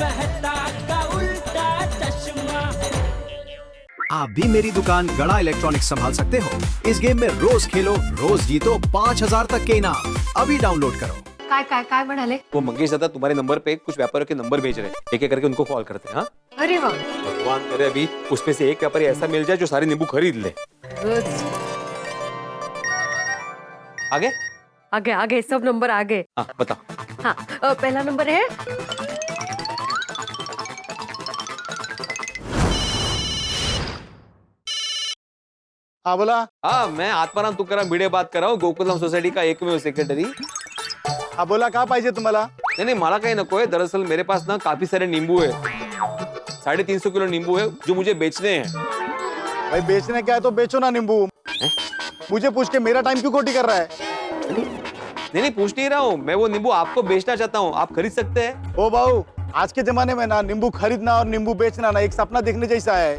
मेहता का उल्टा चश्मा। आप भी मेरी दुकान गड़ा इलेक्ट्रॉनिक्स संभाल सकते हो। इस गेम में रोज खेलो, रोज जीतो 5000 तक के इनाम। अभी डाउनलोड करो। काय काय काय म्हणाले? वो मंगेश दादा तुम्हारे नंबर पे कुछ व्यापारियों के नंबर भेज रहे हैं, एक एक करके उनको कॉल करते हैं। हाँ अरे वाह, भगवान करे अभी उसमें से एक व्यापारी ऐसा मिल जाए जो सारे नींबू खरीद ले। आगे आगे आगे सब नंबर आगे। हाँ बताओ। हाँ पहला नंबर है हाँ बोला। हाँ मैं आत्माराम तुकाराम भिडे बात कर रहा हूँ, गोकुलधाम सोसायटी का एकमेव सेक्रेटरी। हाँ बोला, काय पाहिजे तुम्हाला? नहीं नहीं मला काही नको है, दरअसल मेरे पास ना काफी सारे नींबू है, 350 किलो नींबू है जो मुझे बेचने हैं। भाई बेचने क्या है तो बेचो ना नींबू। मुझे पूछ के मेरा टाइम क्यों खोटी कर रहा है? नहीं नहीं पूछ नहीं रहा हूँ मैं, वो नींबू आपको बेचना चाहता हूँ, आप खरीद सकते हैं। ओ बाबू, आज के जमाने में ना नींबू खरीदना और नींबू बेचना ना एक सपना देखने जैसा है,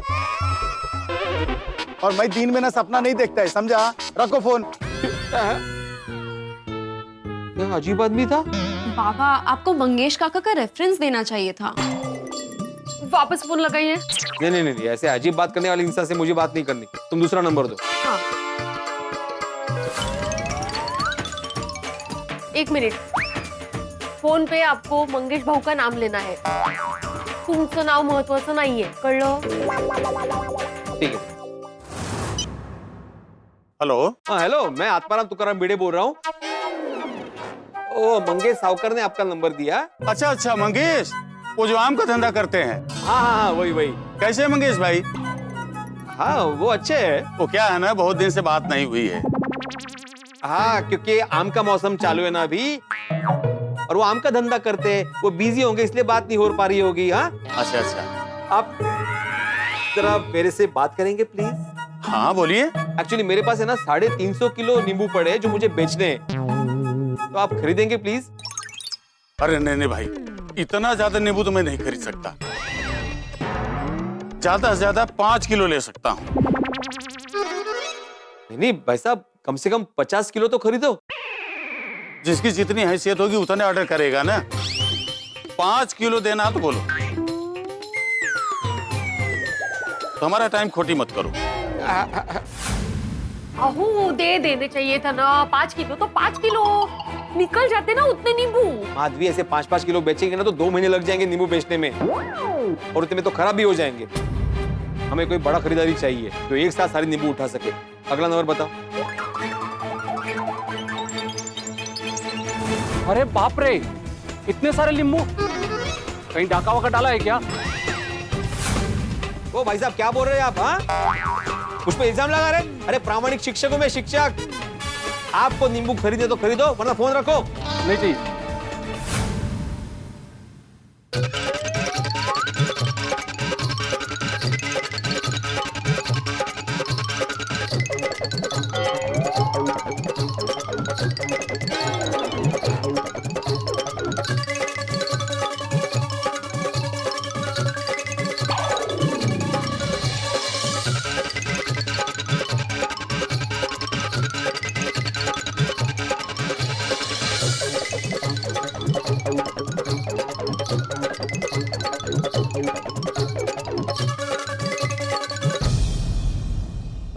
और मैं दिन में ना सपना नहीं देखता है, समझा? रखो फोन। क्या अजीब आदमी था। बाबा आपको मंगेश काका का रेफरेंस देना चाहिए था। वापस फोन लगाइए। नहीं नहीं नहीं ऐसे अजीब बात करने वाले इंसान से मुझे बात नहीं करनी, तुम दूसरा नंबर दो। हाँ। एक मिनिट, फोन पे आपको मंगेश भाऊ का नाम लेना है, तुमचं नाव महत्वाचं नाहीये, कळलं? ठीक है। हेलो। हाँ हेलो, मैं आत्माराम तुकाराम भिडे बोल रहा हूँ। ओ मंगेश सावकर ने आपका नंबर दिया। अच्छा अच्छा, मंगेश, वो जो आम का धंधा करते हैं। हाँ हाँ हाँ वही वही। कैसे है मंगेश भाई? हाँ वो अच्छे है। वो क्या है ना, बहुत दिन से बात नहीं हुई है। हाँ क्योंकि आम का मौसम चालू है ना अभी, और वो आम का धंधा करते हैं, वो बिजी होंगे इसलिए बात नहीं हो पा रही होगी। हाँ अच्छा अच्छा। आप जरा मेरे से बात करेंगे प्लीज? हाँ बोलिए। एक्चुअली मेरे पास है ना 350 किलो नींबू पड़े हैं जो मुझे बेचने हैं, तो आप खरीदेंगे प्लीज? अरे नहीं नहीं भाई, इतना ज्यादा नींबू तो मैं नहीं खरीद सकता, ज्यादा से ज्यादा 5 किलो ले सकता हूँ। नहीं भाई साहब, कम से कम 50 किलो तो खरीदो। जिसकी जितनी हैसियत होगी उतने ऑर्डर करेगा ना। 5 किलो देना तो बोलो, तो हमारा टाइम खोटी मत करो। अहो दे देने चाहिए था ना, 5 किलो तो 5 किलो निकल जाते ना उतने नींबू। माधवी ऐसे 5-5 किलो बेचेंगे ना तो 2 महीने लग जाएंगे नींबू बेचने में, और उतने में तो खराब भी हो जाएंगे। हमें कोई बड़ा खरीदारी चाहिए जो एक साथ सारे नींबू उठा सके। अगला नंबर बताओ। अरे बाप रे, इतने सारे नींबू, कहीं डाका वाका डाला है क्या? ओ भाई साहब क्या बोल रहे हैं आप? हाँ उस पे इल्जाम लगा रहे? अरे प्रामाणिक शिक्षक हूं मैं, शिक्षक। आपको नींबू खरीदे तो खरीदो वरना फोन रखो। नहीं जी।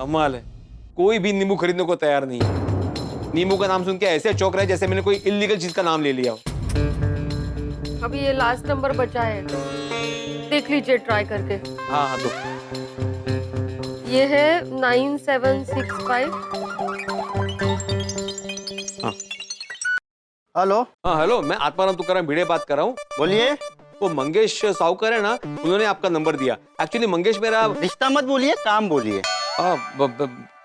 कमाल है, कोई भी नींबू खरीदने को तैयार नहीं है। नींबू का नाम सुन के ऐसे चौंक रहा है जैसे मैंने कोई इलीगल चीज का नाम ले लिया हो। अभी ये लास्ट नंबर बचा है, देख लीजिए ट्राई करके। हाँ हाँ तो ये है 9765। हाँ हेलो। हाँ हेलो, मैं आत्माराम तुकाराम भिडे बात कर रहा हूँ। बोलिए। वो मंगेश सावकर है ना, उन्होंने आपका नंबर दिया। एक्चुअली मंगेश मेरा रिश्ता मत बोलिए, काम बोलिए।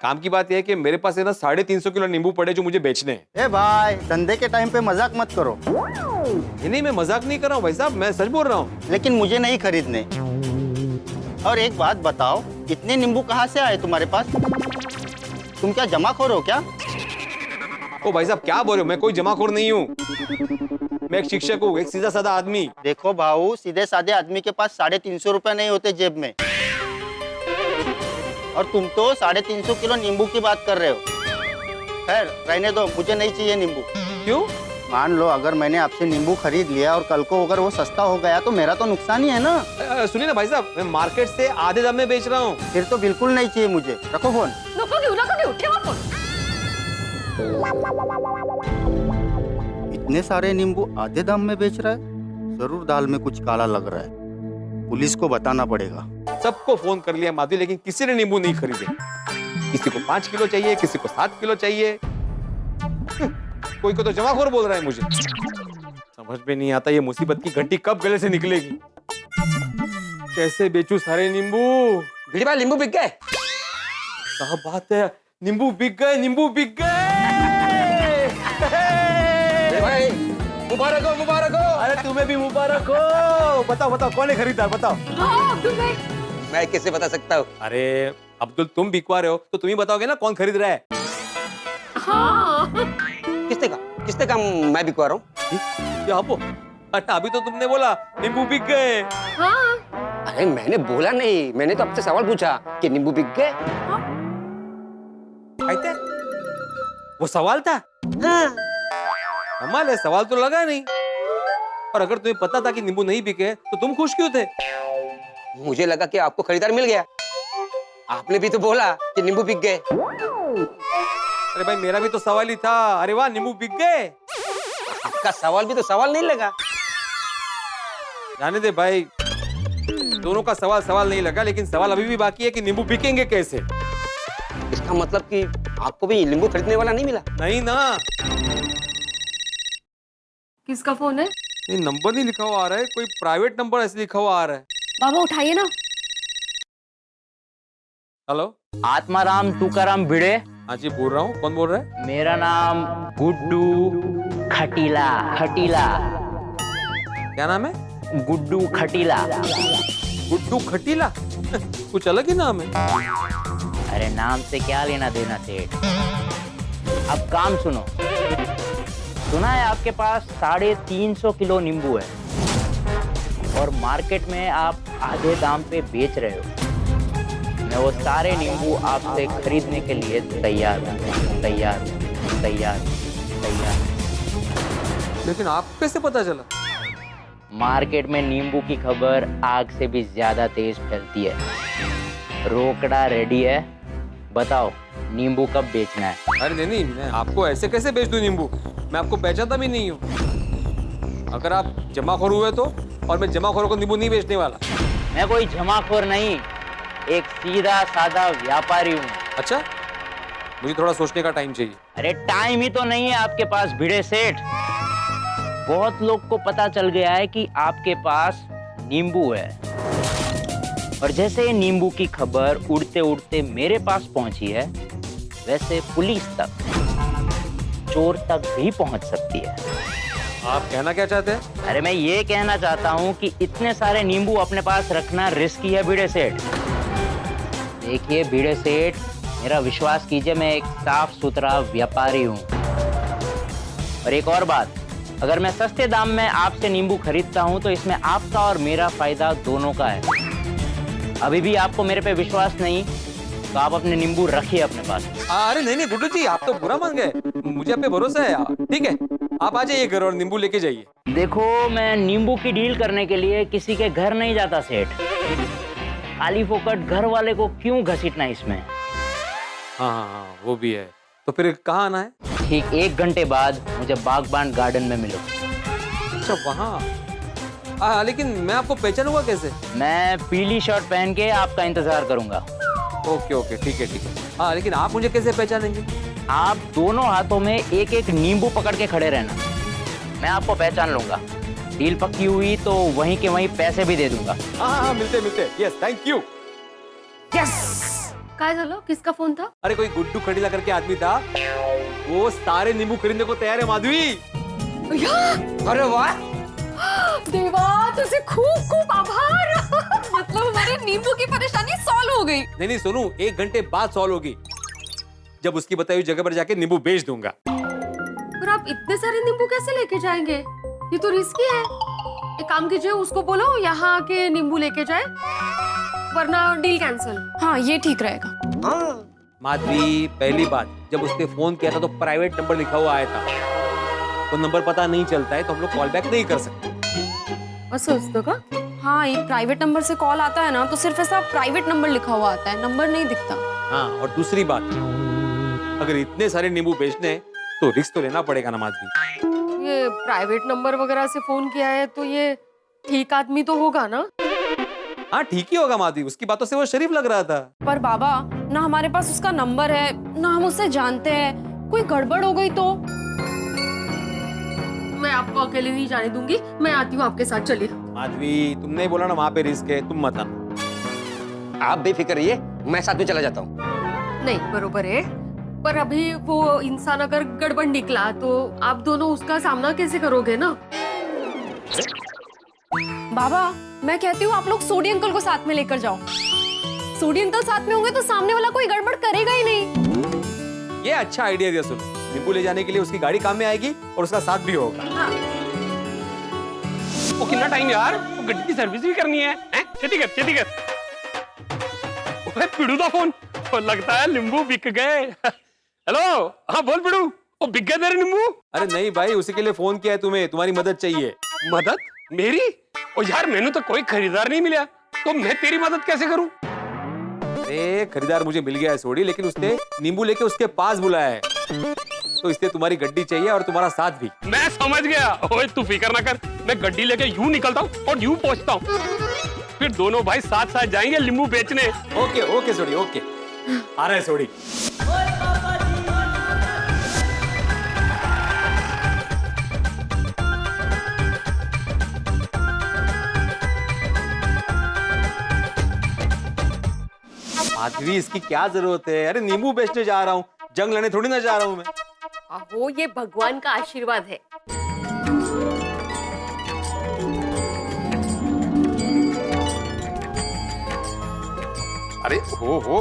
काम की बात यह है कि मेरे पास है ना 350 किलो नींबू पड़े जो मुझे बेचने हैं। ए भाई, धंधे के टाइम पे मजाक मत करो। नहीं मैं मजाक नहीं कर रहा हूँ भाई साहब, मैं सच बोल रहा हूँ। लेकिन मुझे नहीं खरीदने। और एक बात बताओ, इतने नींबू कहाँ से आए तुम्हारे पास? तुम क्या जमाखोर हो क्या? ओ भाई साहब क्या बोल रहे हो, मैं कोई जमाखोर नहीं हूँ, मैं एक शिक्षक हूँ, एक सीधा साधा आदमी। देखो भाऊ, सीधे साधे आदमी के पास 350 रुपए नहीं होते जेब में, और तुम तो 350 किलो नींबू की बात कर रहे हो। खैर रहने दो, मुझे नहीं चाहिए नींबू। क्यों? मान लो अगर मैंने आपसे नींबू खरीद लिया और कल को अगर वो सस्ता हो गया तो मेरा तो नुकसान ही है ना। सुनिए ना भाई साहब, मैं मार्केट से आधे दाम में बेच रहा हूँ। फिर तो बिल्कुल नहीं चाहिए मुझे। रखो फोन। नको घेऊ ठेवा फोन। इतने सारे नींबू आधे दाम में बेच रहा है, जरूर दाल में कुछ काला लग रहा है। पुलिस को बताना पड़ेगा। सबको फोन कर लिया माधवी, लेकिन किसी ने नींबू नहीं खरीदे। किसी को 5 किलो चाहिए, किसी को 7 किलो चाहिए, कोई को तो जमाखोर बोल रहा है मुझे। समझ में नहीं आता ये मुसीबत की घंटी कब गले से निकलेगी। कैसे बेचूं सारे नींबू? भिड़ी भाई नींबू बिक गए। क्या बात है, नींबू बिक गए, नींबू बिक गए। भिड़ी भाई मुबारक हो, मुबारक हो। अरे तुम्हें भी मुबारक हो। बताओ बताओ कौन है खरीदार, बताओ। हाँ अब्दुल भाई। मैं कैसे बता सकता हूँ? अरे अब्दुल, तुम बिकवा रहे हो तो तुम ही बताओगे ना कौन खरीद रहा है। हाँ किसने का मैं बिकवा रहा हूँ? क्या आपो? अच्छा अभी तो तुमने बोला नींबू बिक गए। हाँ अरे मैंने बोला नहीं, मैंने तो आपसे सवाल पूछा कि नींबू बिक गए। कहते वो सवाल था। हाँ। कमाल है, सवाल तो लगा नहीं। और अगर तुम्हें पता था कि नींबू नहीं बिके तो तुम खुश क्यों थे? मुझे लगा कि आपको खरीदार मिल गया। आपने भी तो बोला कि नींबू बिक गए। अरे भाई मेरा भी तो सवाल ही था। अरे वाह, नींबू बिक गए। आपका सवाल भी तो सवाल नहीं लगा। जाने दे भाई, दोनों का सवाल सवाल नहीं लगा, लेकिन सवाल अभी भी बाकी है कि नींबू बिकेंगे कैसे। इसका मतलब कि आपको भी नींबू खरीदने वाला नहीं मिला? नहीं ना, किसका फोन है? ये नंबर नहीं लिखा हुआ आ रहा है, कोई प्राइवेट नंबर ऐसे लिखा हुआ आ रहा है। बाबा उठाइए ना। हेलो, आत्माराम तुकाराम भिड़े। हाँ जी बोल रहा हूँ। कौन बोल रहा है? मेरा नाम गुड्डू खटीला। खटीला। क्या नाम है? गुड्डू खटीला। गुड्डू खटीला? कुछ अलग ही नाम है। अरे नाम से क्या लेना देना सेठ। अब काम सुनो। सुना है आपके पास 350 किलो नींबू है और मार्केट में आप आधे दाम पे बेच रहे हो। मैं वो सारे नींबू आपसे खरीदने के लिए तैयार हूँ। तैयार। लेकिन आपको कैसे पता चला? मार्केट में नींबू की खबर आग से भी ज्यादा तेज फैलती है। रोकड़ा रेडी है, बताओ नींबू कब बेचना है? अरे नहीं, मैं आपको ऐसे कैसे बेच दूं नींबू? मैं आपको पहचानता भी नहीं हूँ। अगर आप जमाखोर हुए तो, और मैं जमाखोरों को नींबू नहीं बेचने वाला। मैं कोई जमाखोर नहीं, एक सीधा साधा व्यापारी हूँ। अच्छा, मुझे थोड़ा सोचने का टाइम चाहिए। अरे टाइम ही तो नहीं है आपके पास भिड़े सेठ। बहुत लोग को पता चल गया है कि आपके पास नींबू है, और जैसे ये नींबू की खबर उड़ते उड़ते मेरे पास पहुंची है, वैसे पुलिस तक, चोर तक भी पहुंच सकती है। आप कहना क्या चाहते हैं? अरे मैं ये कहना चाहता हूँ कि इतने सारे नींबू अपने पास रखना रिस्की है भिड़े सेठ। देखिए भिड़े सेठ, मेरा विश्वास कीजिए, मैं एक साफ सुथरा व्यापारी हूँ। और एक और बात, अगर मैं सस्ते दाम में आपसे नींबू खरीदता हूँ तो इसमें आपका और मेरा फायदा दोनों का है। अभी भी आपको मेरे पे विश्वास नहीं तो आप अपने नींबू रखिए अपने पास। अरे नहीं गुड्डू जी, आप तो बुरा मान गए। मुझे आप पे भरोसा है। ठीक है, आप आ जाइए घर और नींबू लेके जाइए। देखो, मैं नींबू की डील करने के लिए किसी के घर नहीं जाता सेठ। खाली फोकट घर वाले को क्यों घसीटना इसमें। हाँ, वो भी है। तो फिर कहाँ आना है? ठीक 1 घंटे बाद मुझे बागबान गार्डन में मिलो। अच्छा वहाँ? लेकिन मैं आपको पहचानूंगा कैसे? मैं पीली शर्ट पहन के आपका इंतजार करूंगा। ओके ठीक है। हाँ, लेकिन आप मुझे कैसे पहचानेंगे? आप दोनों हाथों में एक एक नींबू पकड़ के खड़े रहना, मैं आपको पहचान लूंगा। डील पक्की हुई तो वहीं के वहीं पैसे भी दे दूंगा। हाँ, मिलते। Yes, thank you. यस। काय झालं? किसका फोन था? अरे कोई गुड्डू खटीला करके आदमी था, वो सारे नींबू खरीदने को तैयार है माधवी। अरे वाह देवा, तुझे खूब खूब आभार। मतलब हमारे नींबू की परेशानी सॉल्व हो गई। नहीं सोनू, 1 घंटे बाद सॉल्व होगी, जब उसकी बताई हुई जगह पर जाके नींबू बेच दूंगा। पर आप इतने सारे नींबू कैसे लेके जाएंगे? ये तो रिस्की है। एक काम कीजिए, उसको बोलो यहाँ आके नींबू लेके जाए, वरना डील कैंसिल। हाँ ये ठीक रहेगा। माधवी, पहली बात, जब उसने फोन किया था तो प्राइवेट नंबर लिखा हुआ आया था। वो नंबर पता नहीं चलता है तो हम लोग कॉल बैक नहीं कर सकते। असं असतं का? हाँ, ये प्राइवेट नंबर से कॉल आता है ना तो सिर्फ ऐसा प्राइवेट नंबर लिखा हुआ आता है, नंबर नहीं दिखता। हाँ, और दूसरी बात, अगर इतने सारे नींबू बेचने हैं तो रिस्क तो लेना पड़ेगा ना माधवी। ये प्राइवेट नंबर वगैरह से फोन किया है तो ये ठीक आदमी तो होगा ना? हाँ ठीक ही होगा माधवी, उसकी बातों से वो शरीफ लग रहा था। पर बाबा, ना हमारे पास उसका नंबर है, ना हम उससे जानते हैं, कोई गड़बड़ हो गई तो? मैं आपको अकेले नहीं जाने दूंगी, मैं आती हूँ आपके साथ, चलिए। माधवी, तुमने ही बोला ना वहाँ पे रिस्क है, तुम मत आना। आप बेफिक्र रहिए, मैं साथ में चला जाता हूँ। नहीं, बरोबर है, पर अभी वो इंसान अगर गड़बड़ निकला तो आप दोनों उसका सामना कैसे करोगे ना? बाबा, मैं कहती हूँ आप लोग सोडी अंकल को साथ में लेकर जाओ। सोडी अंकल साथ में होंगे तो सामने वाला कोई गड़बड़ करेगा ही नहीं। ये अच्छा आइडिया दिया। सुनो, नींबू ले जाने के लिए उसकी गाड़ी काम में आएगी और उसका साथ भी होगा। वो कितना टाइम यार, वो गड्डी की सर्विस भी करनी है। छेती कर। ओए पिड़ू दा फोन, तो लगता है नींबू बिक गए। हेलो, हाँ बोल पिड़ू, वो बिक गए तेरे नींबू? अरे नहीं भाई, उसी के लिए फोन किया है तुम्हें, तुम्हारी मदद चाहिए। मदद? मेरी? ओ यार, मैंने तो कोई खरीदार नहीं मिला, तो मैं तेरी मदद कैसे करूं? अरे खरीदार मुझे मिल गया है सोडी, लेकिन उसने नींबू लेके उसके पास बुलाया है, तो इसलिए तुम्हारी गड्डी चाहिए और तुम्हारा साथ भी। मैं समझ गया। ओए तू फिक्र ना कर, मैं गड्डी लेके यूं निकलता हूँ और यूं पहुंचता हूँ, फिर दोनों भाई साथ साथ जाएंगे नींबू बेचने। ओके सोडी, ओके। आ रहा है सोडी। माधवी, इसकी क्या जरूरत है? अरे नींबू बेचने जा रहा हूँ, जंग लड़ने थोड़ी ना जा रहा हूँ मैं। वो ये भगवान का आशीर्वाद है। अरे हो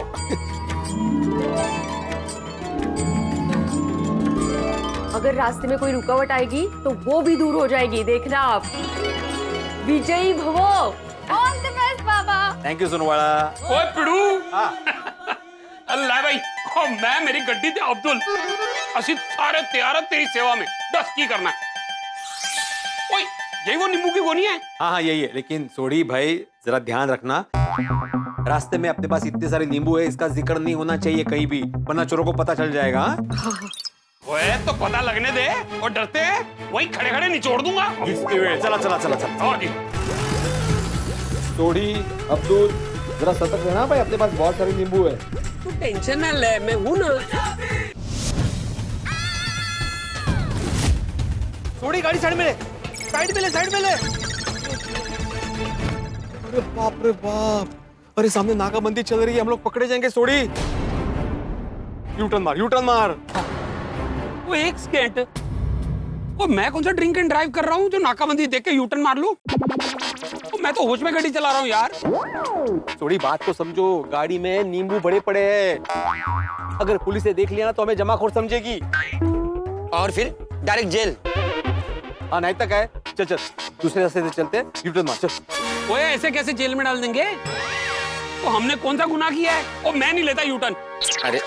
अगर रास्ते में कोई रुकावट आएगी तो वो भी दूर हो जाएगी, देखना आप। विजयी भवो। ऑल द बेस्ट बाबा। थैंक यू सुनवाड़ा। ओए पिड़ू, हाँ। अल्लाह भाई, ओ मैं मेरी गड्डी ते अब्दुल, असि सारे तैयार हैं तेरी सेवा में, दस की करना है। ओए यही वो नींबू की गोनी है? हाँ यही है, लेकिन सोडी भाई जरा ध्यान रखना, रास्ते में अपने पास इतने सारे नींबू है, इसका जिक्र नहीं होना चाहिए कहीं भी, वरना चोरों को पता चल जाएगा। ओए तो पता लगने दे, और डरते हैं वहीं खड़े खड़े निचोड़ दूंगा। चला। और जी। सोडी, अब्दुल, जरा सतर्क रहना भाई, अपने पास बहुत सारे नींबू है। तू टेंशन ना ले, मैं हूं ना। सोडी, गाड़ी साइड में ले। अरे बाप रे बाप, अरे सामने नाकाबंदी चल रही है, हम लोग पकड़े जाएंगे। सोडी, यूटर्न मार। वो एक सेकंड, वो मैं कौन सा ड्रिंक एंड ड्राइव कर रहा हूँ जो नाकाबंदी देख के यूटर्न मार लूं? मैं तो होश में गाड़ी चला रहा हूँ यार। थोड़ी बात को समझो, गाड़ी में नींबू बड़े पड़े हैं, अगर पुलिस ने देख लिया ना तो हमें जमाखोर समझेगी और फिर डायरेक्ट जेल। हाँ नहीं तक है। चल दूसरे रास्ते से चलते हैं, यूटर्न मार चल। ओए ऐसे कैसे जेल में डाल देंगे? तो हमने कौन सा गुनाह किया है? और मैं नहीं लेता यूटर्न। अरे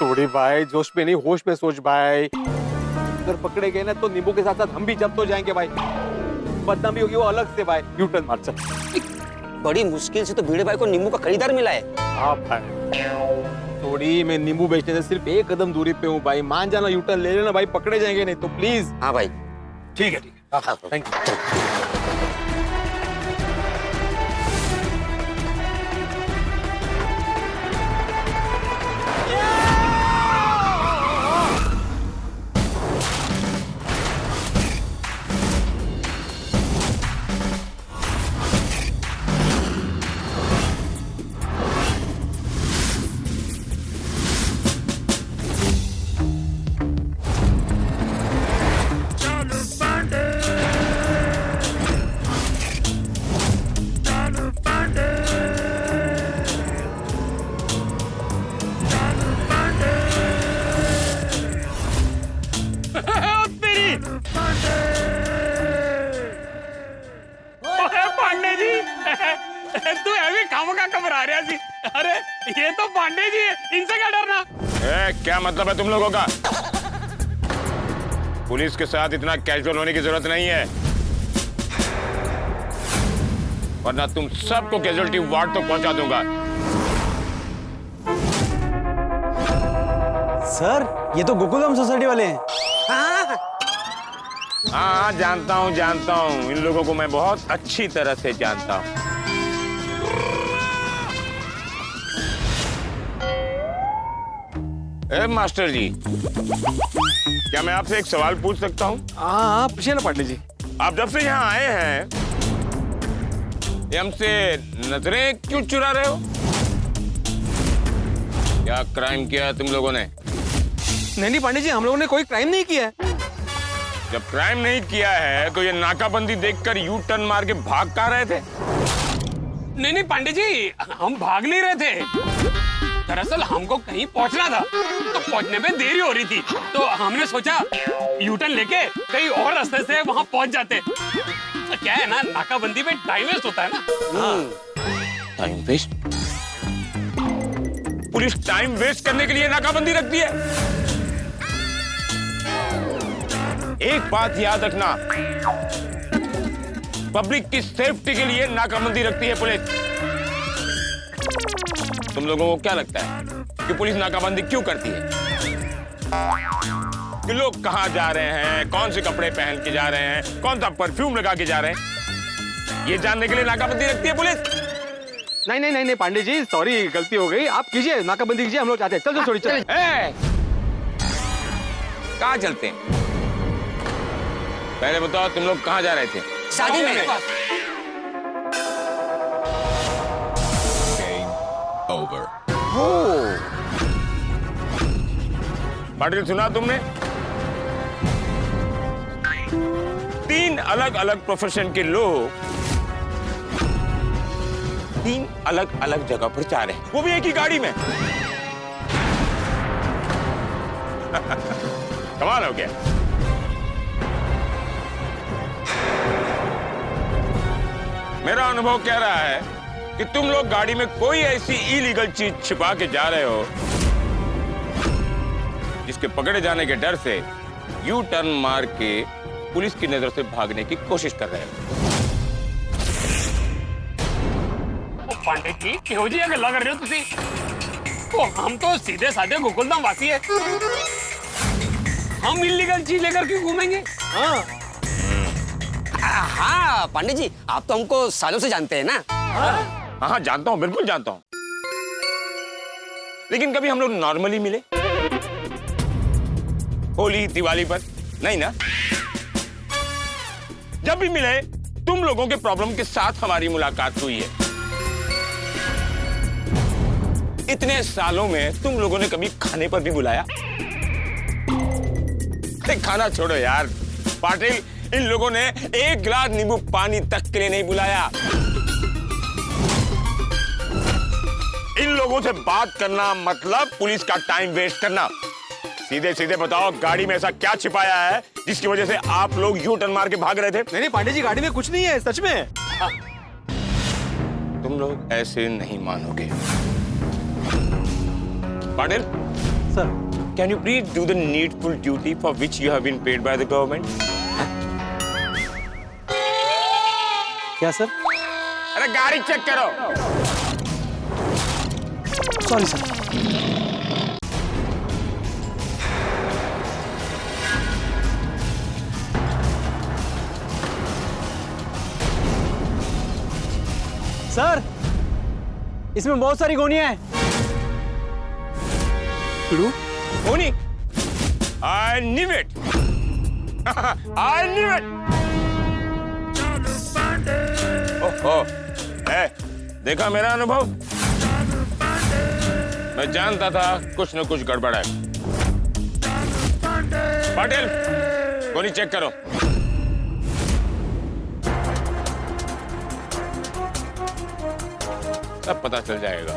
थोड़ी भाई, जोश में नहीं होश में सोच भाई, अगर पकड़े गए ना तो नींबू के साथ साथ हम भी जब्त हो जाएंगे भाई, बदनामी होगी वो अलग से भाई। यूटर्न मार चल। बड़ी मुश्किल से तो भिड़े भाई को नींबू का खरीदार मिला है। हाँ भाई, थोड़ी मैं नींबू बेचने से सिर्फ एक कदम दूरी पे हूँ भाई, मान जाना, यूटर्न ले लेना भाई, पकड़े जाएंगे नहीं तो प्लीज। हाँ भाई, ठीक है थैंक यू। पांडे जी, तू ऐसे खामखा घबरा रहा सी। अरे ये तो पांडे जी है, इनसे क्या डरना? क्या मतलब है तुम लोगों का? पुलिस के साथ इतना कैजुअल होने की जरूरत नहीं है, वरना तुम सबको कैजुअलिटी वार्ड तक पहुंचा दूंगा। सर, ये तो गोकुलधाम सोसाइटी वाले हैं। हाँ, जानता हूँ। इन लोगों को मैं बहुत अच्छी तरह से जानता हूँ। ए मास्टर जी, क्या मैं आपसे एक सवाल पूछ सकता हूँ? हाँ, पूछिए ना पांडे जी। आप जब से यहाँ आए हैं, ये हमसे नजरें क्यों चुरा रहे हो? क्या क्राइम किया है तुम लोगों ने? नहीं पांडे जी, हम लोगों ने कोई क्राइम नहीं किया है। जब क्राइम नहीं किया है तो ये नाकाबंदी देखकर यू टर्न मार के भाग कहाँ रहे थे? नहीं पांडे जी, हम भाग नहीं रहे थे। दरअसल हमको कहीं पहुंचना था, तो पहुंचने में देरी हो रही थी, तो हमने सोचा यू टर्न लेके कहीं और रास्ते से वहां पहुंच जाते। तो क्या है ना, नाकाबंदी में टाइम वेस्ट होता है ना। Time waste? Police time waste करने के लिए नाकाबंदी रखती है? एक बात याद रखना, पब्लिक की सेफ्टी के लिए नाकाबंदी रखती है पुलिस। तुम लोगों को क्या लगता है कि पुलिस नाकाबंदी क्यों करती है? कि लोग कहां जा रहे हैं, कौन से कपड़े पहन के जा रहे हैं, कौन सा परफ्यूम लगा के जा रहे हैं, ये जानने के लिए नाकाबंदी रखती है पुलिस। नहीं पांडे जी, सॉरी, गलती हो गई। आप कीजिए, नाकाबंदी कीजिए, हम लोग चाहते हैं। चल थोड़ी चल। कहाँ चलते हैं? पहले बताओ, तुम लोग कहाँ जा रहे थे? शादी में। पाटिल, सुना तुमने? 3 अलग अलग प्रोफेशन के लोग 3 अलग अलग जगह पर जा रहे हैं, वो भी एक ही गाड़ी में। कमाल हो गया। मेरा अनुभव कह रहा है कि तुम लोग गाड़ी में कोई ऐसी इलीगल चीज छिपा के जा रहे हो जिसके पकड़े जाने के डर से यू टर्न मार के पुलिस की नजर से भागने की कोशिश कर रहे हो। पांडे जी, क्यों जी गल्ला कर रहे हो तुसी? तो हम तो सीधे साधे गोकुलधाम वासी है, हम इलीगल चीज लेकर क्यों घूमेंगे? हाँ पांडे जी, आप तो हमको सालों से जानते हैं ना। हाँ, जानता हूँ, बिल्कुल जानता हूँ। लेकिन कभी हम लोग नॉर्मली मिले? होली, दिवाली पर नहीं ना? जब भी मिले, तुम लोगों के प्रॉब्लम के साथ हमारी मुलाकात हुई है। इतने सालों में तुम लोगों ने कभी खाने पर भी बुलाया? खाना छोड़ो यार पाटिल, इन लोगों ने एक गिलास नींबू पानी तक के लिए नहीं बुलाया। इन लोगों से बात करना मतलब पुलिस का टाइम वेस्ट करना। सीधे सीधे बताओ, गाड़ी में ऐसा क्या छिपाया है जिसकी वजह से आप लोग यू टर्न मार के भाग रहे थे? नहीं पांडे जी, गाड़ी में कुछ नहीं है, सच में। तुम लोग ऐसे नहीं मानोगे। Patil sir, can you please do the needful duty for which you have been paid by the government? क्या सर? अरे गाड़ी चेक करो। Sorry sir. सर, इसमें बहुत सारी गोनियां हैं। होनी? I knew it. I knew it. ओहो, देखा मेरा अनुभव? मैं जानता था कुछ न कुछ गड़बड़ है। पाटिल, गोली चेक करो। सब पता चल जाएगा।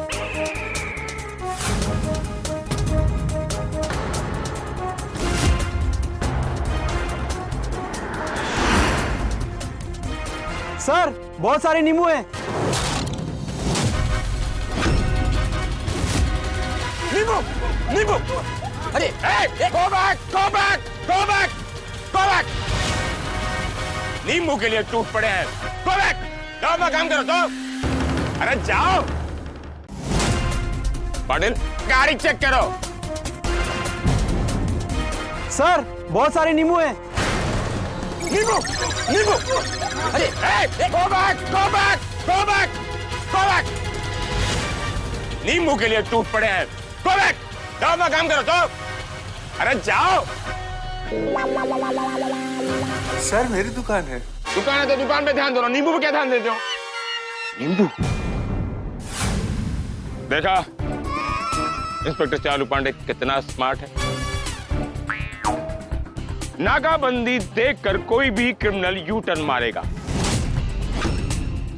सर, बहुत सारे नींबू हैं। नींबू, नींबू। अरे Go back, go back, go back. Go back! नींबू के लिए टूट पड़े हैं। Go back! जाओ अपना काम करो तो। अरे जाओ। पाटिल, गाड़ी चेक करो। सर बहुत सारे नींबू हैं। नींबू, नींबू। अरे, go back, go back, go back, go back! नींबू के लिए टूट पड़े हैं। Go back! जाओ अपना काम करो तो। अरे जाओ। सर मेरी दुकान है। दुकान है तो दुकान पे ध्यान दो ना, नींबू पे क्या ध्यान देते हो? नींबू। देखा इंस्पेक्टर चालू पांडे कितना स्मार्ट है। नाकाबंदी देखकर कोई भी क्रिमिनल यू टर्न मारेगा,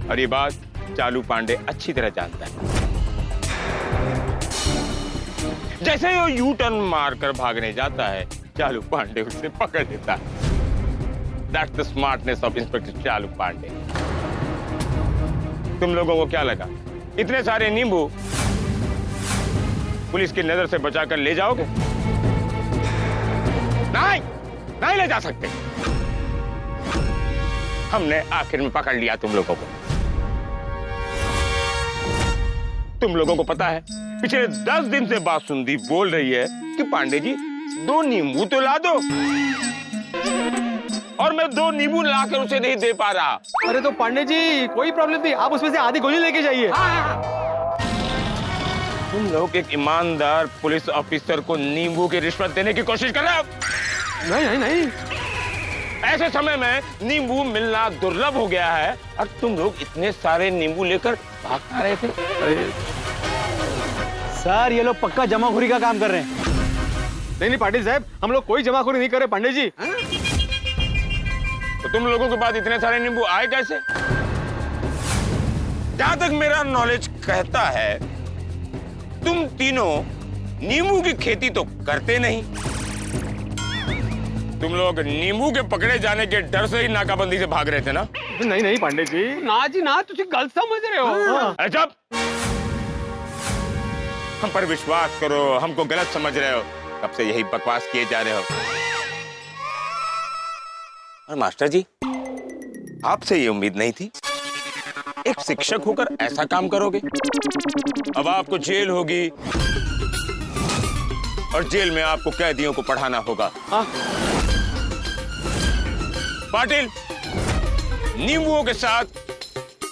और ये बात चालू पांडे अच्छी तरह जानता है। जैसे ही वो यू टर्न मारकर भागने जाता है, चालू पांडे उसे पकड़ लेता है। That's the smartness of inspector Chalu Pandey. तुम लोगों को क्या लगा इतने सारे नींबू पुलिस की नजर से बचाकर ले जाओगे? नहीं, नहीं ले जा सकते। हमने आखिर में पकड़ लिया तुम लोगों को। तुम लोगों को पता है पिछले 10 दिन से बासुंदी बोल रही है कि पांडे जी 2 नींबू तो ला दो, और मैं 2 नींबू लाकर उसे नहीं दे पा रहा। अरे तो पांडे जी कोई प्रॉब्लम नहीं, आप उसमें से आधी गोली लेके जाइए। तुम लोग एक ईमानदार पुलिस ऑफिसर को नींबू की रिश्वत देने की कोशिश कर रहे हो? नहीं नहीं नहीं, ऐसे समय में नींबू मिलना दुर्लभ हो गया है, और तुम लोग इतने सारे नींबू लेकर भाग रहे थे। सर ये लोग पक्का जमाखोरी का काम कर रहे हैं। नहीं नहीं पाटिल साहब, हम लोग कोई जमाखोरी नहीं कर रहे पांडे जी। तो तुम लोगों के पास इतने सारे नींबू आए कैसे? जहां तक मेरा नॉलेज कहता है तुम तीनों नींबू की खेती तो करते नहीं। तुम लोग नींबू के पकड़े जाने के डर से ही नाकाबंदी से भाग रहे थे ना? नहीं नहीं पांडे जी, ना जी ना, तुझे गलत समझ रहे हो। अरे चुप! हम पर विश्वास करो, हमको गलत समझ रहे हो। कब से यही बकवास किए जा रहे हो। और मास्टर जी, आपसे ये उम्मीद नहीं थी, एक शिक्षक होकर ऐसा काम करोगे। अब आपको जेल होगी, और जेल में आपको कैदियों को पढ़ाना होगा। पाटिल, नींबुओं के साथ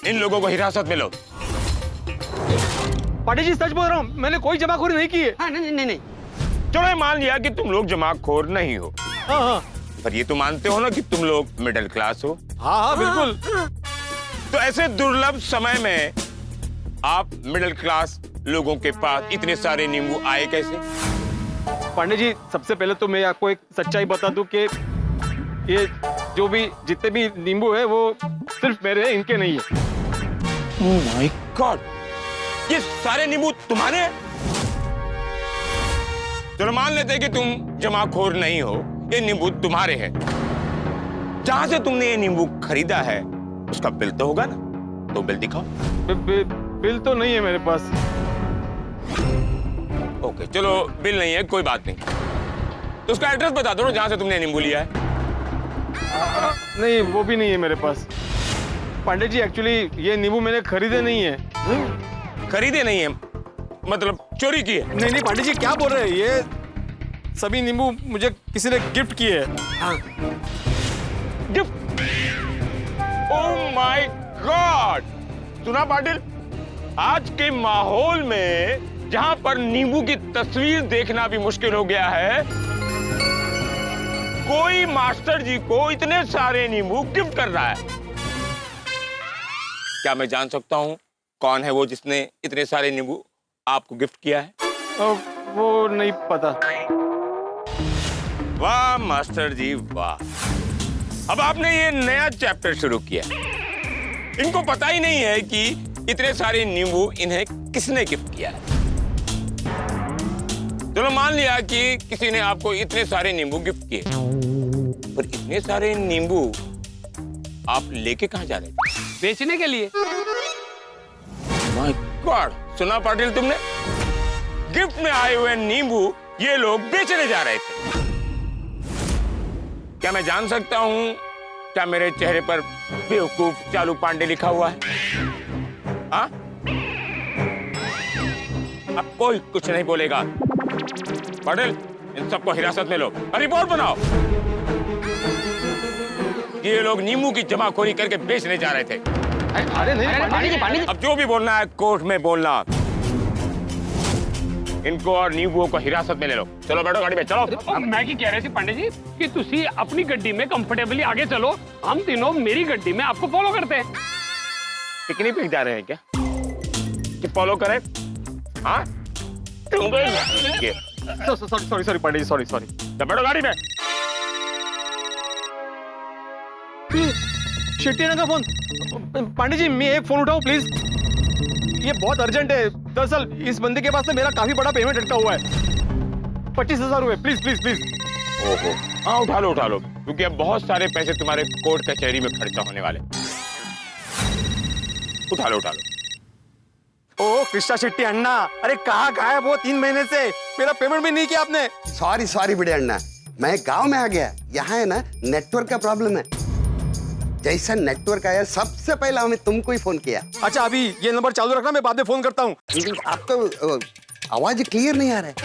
इन लोगों को हिरासत में लो। पांडे जी सच बोल रहा हूँ, मैंने कोई जमाखोरी नहीं की है। हाँ, नहीं नहीं नहीं। चलो मान लिया कि तुम लोग जमाखोर नहीं हो, हाँ हाँ पर ये तो मानते हो ना कि तुम लोग मिडिल क्लास हो। हाँ हाँ बिल्कुल। तो ऐसे दुर्लभ समय में आप मिडिल क्लास लोगों के पास इतने सारे नींबू आए कैसे? पांडे जी सबसे पहले तो मैं आपको एक सच्चाई बता दूं कि ये जो भी जितने भी नींबू है वो सिर्फ मेरे हैं, इनके नहीं है। ओह माय गॉड, ये सारे नींबू तुम्हारे हैं? चलो मान लेते हैं कि तुम जमाखोर नहीं हो, ये नींबू तुम्हारे हैं। जहां से तुमने ये नींबू खरीदा है उसका बिल तो होगा ना? तो बिल दिखाओ। बिल तो नहीं है मेरे पास। ओके चलो, बिल नहीं है, कोई बात नहीं। तो उसका एड्रेस बता दो जहां से तुमने नींबू लिया है। नहीं, वो भी नहीं है मेरे पास। पांडे जी एक्चुअली ये नींबू मैंने खरीदे नहीं है। खरीदे नहीं है मतलब चोरी की है? नहीं नहीं पांडे जी क्या बोल रहे हैं, ये सभी नींबू मुझे किसी ने गिफ्ट किए हैं। गिफ्ट? Oh my God! सुना पाटिल, आज के माहौल में जहां पर नींबू की तस्वीर देखना भी मुश्किल हो गया है, कोई मास्टर जी को इतने सारे नींबू गिफ्ट कर रहा है। क्या मैं जान सकता हूं कौन है वो जिसने इतने सारे नींबू आपको गिफ्ट किया है? वो नहीं पता। वाह मास्टर जी वाह, अब आपने ये नया चैप्टर शुरू किया। इनको पता ही नहीं है कि इतने सारे नींबू इन्हें किसने गिफ्ट किया है। चलो मान लिया कि किसी ने आपको इतने सारे नींबू गिफ्ट किए, पर इतने सारे नींबू आप लेके कहां जा रहे थे? बेचने के लिए। माय गॉड, सुना पाटिल तुमने? गिफ्ट में आए हुए नींबू ये लोग बेचने जा रहे थे। क्या मैं जान सकता हूँ क्या मेरे चेहरे पर बेवकूफ चालू पांडे लिखा हुआ है? हाँ? अब कोई कुछ नहीं बोलेगा। पाटिल, इन सबको हिरासत में लो, रिपोर्ट बनाओ। ये लोग नींबू की जमाखोरी करके बेचने जा रहे थे। अरे नहीं पांडे जी। अब जो भी बोलना है कोर्ट में बोलना। इनको और नींबुओं को हिरासत में ले लो। चलो बैठो गाड़ी में, चलो। मैं की कह रहे थे पांडे जी कि तुसी अपनी गड्डी में कंफर्टेबली आगे चलो, हम तीनों मेरी गड्डी में आपको फॉलो करते हैं। पिकनिक पे जा रहे हैं क्या कि फॉलो करें? हाँ? Sorry Pandey ji, sorry. तो बैठो गाड़ी में। शेट्टी अण्णा का फोन। पांडे जी, मैं एक फोन उठाऊं प्लीज? ये बहुत अर्जेंट है। दरअसल इस बंदे के पास से मेरा काफी बड़ा पेमेंट अटका हुआ है, 25,000 रुपए। प्लीज। ओहो, हाँ उठा लो, क्योंकि अब बहुत सारे पैसे तुम्हारे कोर्ट कचहरी में खर्चा होने वाले। उठा लो। ओ कृष्णा शेट्टी अण्णा, अरे कहाँ गायब वो 3 महीने से? मेरा पेमेंट भी नहीं किया आपने। सॉरी बड़े अण्णा, मैं गांव में आ गया। यहाँ है ना नेटवर्क का प्रॉब्लम है। जैसा नेटवर्क आया सबसे पहला हमें तुमको ही फोन किया। अच्छा, अभी ये नंबर चालू रखना, मैं बाद में फोन करता हूँ। आपका आवाज क्लियर नहीं आ रहा है।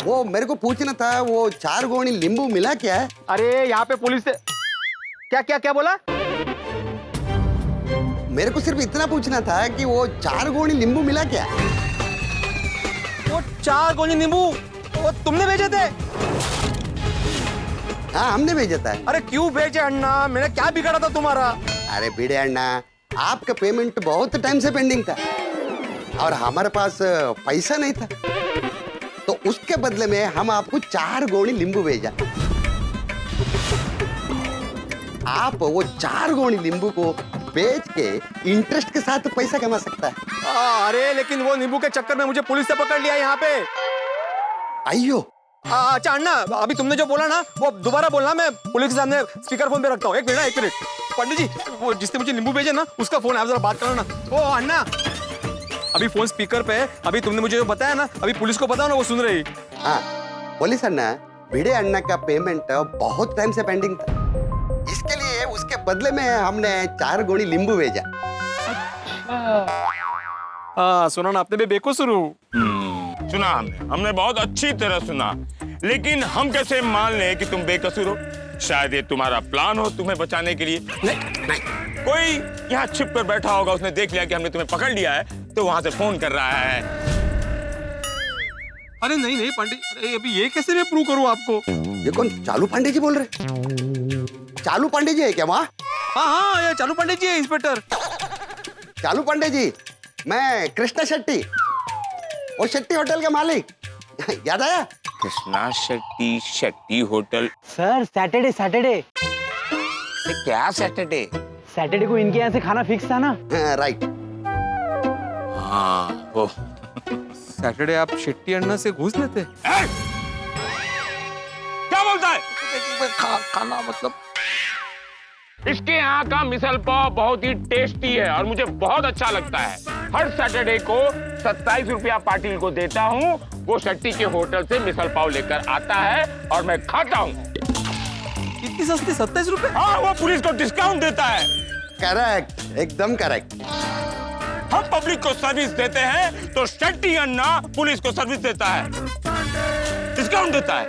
वो मेरे को पूछना था, वो 4 गोनी नींबू मिला क्या है? अरे यहाँ पे पुलिस से क्या बोला? मेरे को सिर्फ इतना पूछना था कि वो 4 गोनी नींबू मिला क्या? वो 4 गोनी नींबू वो तुमने भेजे थे? हाँ, हमने भेजा था। अरे क्यों भेजे अण्णा? मैंने क्या बिगाड़ा था तुम्हारा? अरे भिड़े अण्णा, आपका पेमेंट बहुत टाइम से पेंडिंग था और हमारे पास पैसा नहीं था, तो उसके बदले में हम आपको 4 गोनी नींबू भेजा। आप वो 4 गोनी नींबू को बेच के इंटरेस्ट के साथ पैसा कमा सकता है। अरे लेकिन वो नींबू के चक्कर में मुझे पुलिस से पकड़ लिया यहाँ पे। अयो, अच्छा अण्णा, अभी तुमने जो बोला ना वो दोबारा बोलना। मैं पुलिस के सामने स्पीकर फोन पे रखता हूँ। एक मिनट। पंडित जी, वो जिसने मुझे नींबू भेजे ना उसका फोन आप जरा बात करना ना। ओ अण्णा, अभी फोन स्पीकर पे है। अभी तुमने मुझे जो बताया ना, अभी पुलिस को बताओ ना, वो सुन रही। हाँ, पुलिस अण्णा, भिड़े अण्णा का पेमेंट बहुत टाइम से पेंडिंग था, इसके लिए उसके बदले में हमने 4 गोनी नींबू भेजा। सुना ना आपने भी बेकसूर हूँ। सुना हमने बहुत अच्छी तरह सुना, लेकिन हम कैसे मान लें कि तुम बेकसूर हो? शायद ये तुम्हारा प्लान हो तुम्हें बचाने के लिए। नहीं, कोई यहाँ छिप कर बैठा होगा, उसने देख लिया कि हमने तुम्हें पकड़ लिया है, तो वहां से फोन कर रहा है। अरे नहीं पंडित, अरे अभी ये कैसे मैं प्रूव करूँ आपको? ये कौन चालू पांडे जी बोल रहे? चालू पांडे जी है क्या वहाँ? हाँ, ये चालू पांडे जी है, इंस्पेक्टर चालू पांडे जी। मैं कृष्णा शेट्टी, वो शेट्टी होटल का मालिक, याद आया? Krishna Shetty hotel. Sir Saturday क्या सैटरडे को इनके यहाँ से खाना फिक्स था ना? राइट। हाँ, वो सैटरडे आप शेट्टी अण्णा से घूस लेते? क्या बोलता है? खाना मतलब? इसके यहाँ का मिसल पाव बहुत ही टेस्टी है और मुझे बहुत अच्छा लगता है। हर सैटरडे को 27 रुपया पाटिल को देता हूँ। वो शेट्टी के होटल से मिसल पाव लेकर आता है और मैं खाता हूँ। इतनी सस्ती 27 रुपए? हाँ, वो पुलिस को डिस्काउंट देता है। करेक्ट, एकदम करेक्ट। हम पब्लिक को सर्विस देते हैं तो शेट्टी अन्ना पुलिस को सर्विस देता है, डिस्काउंट देता है।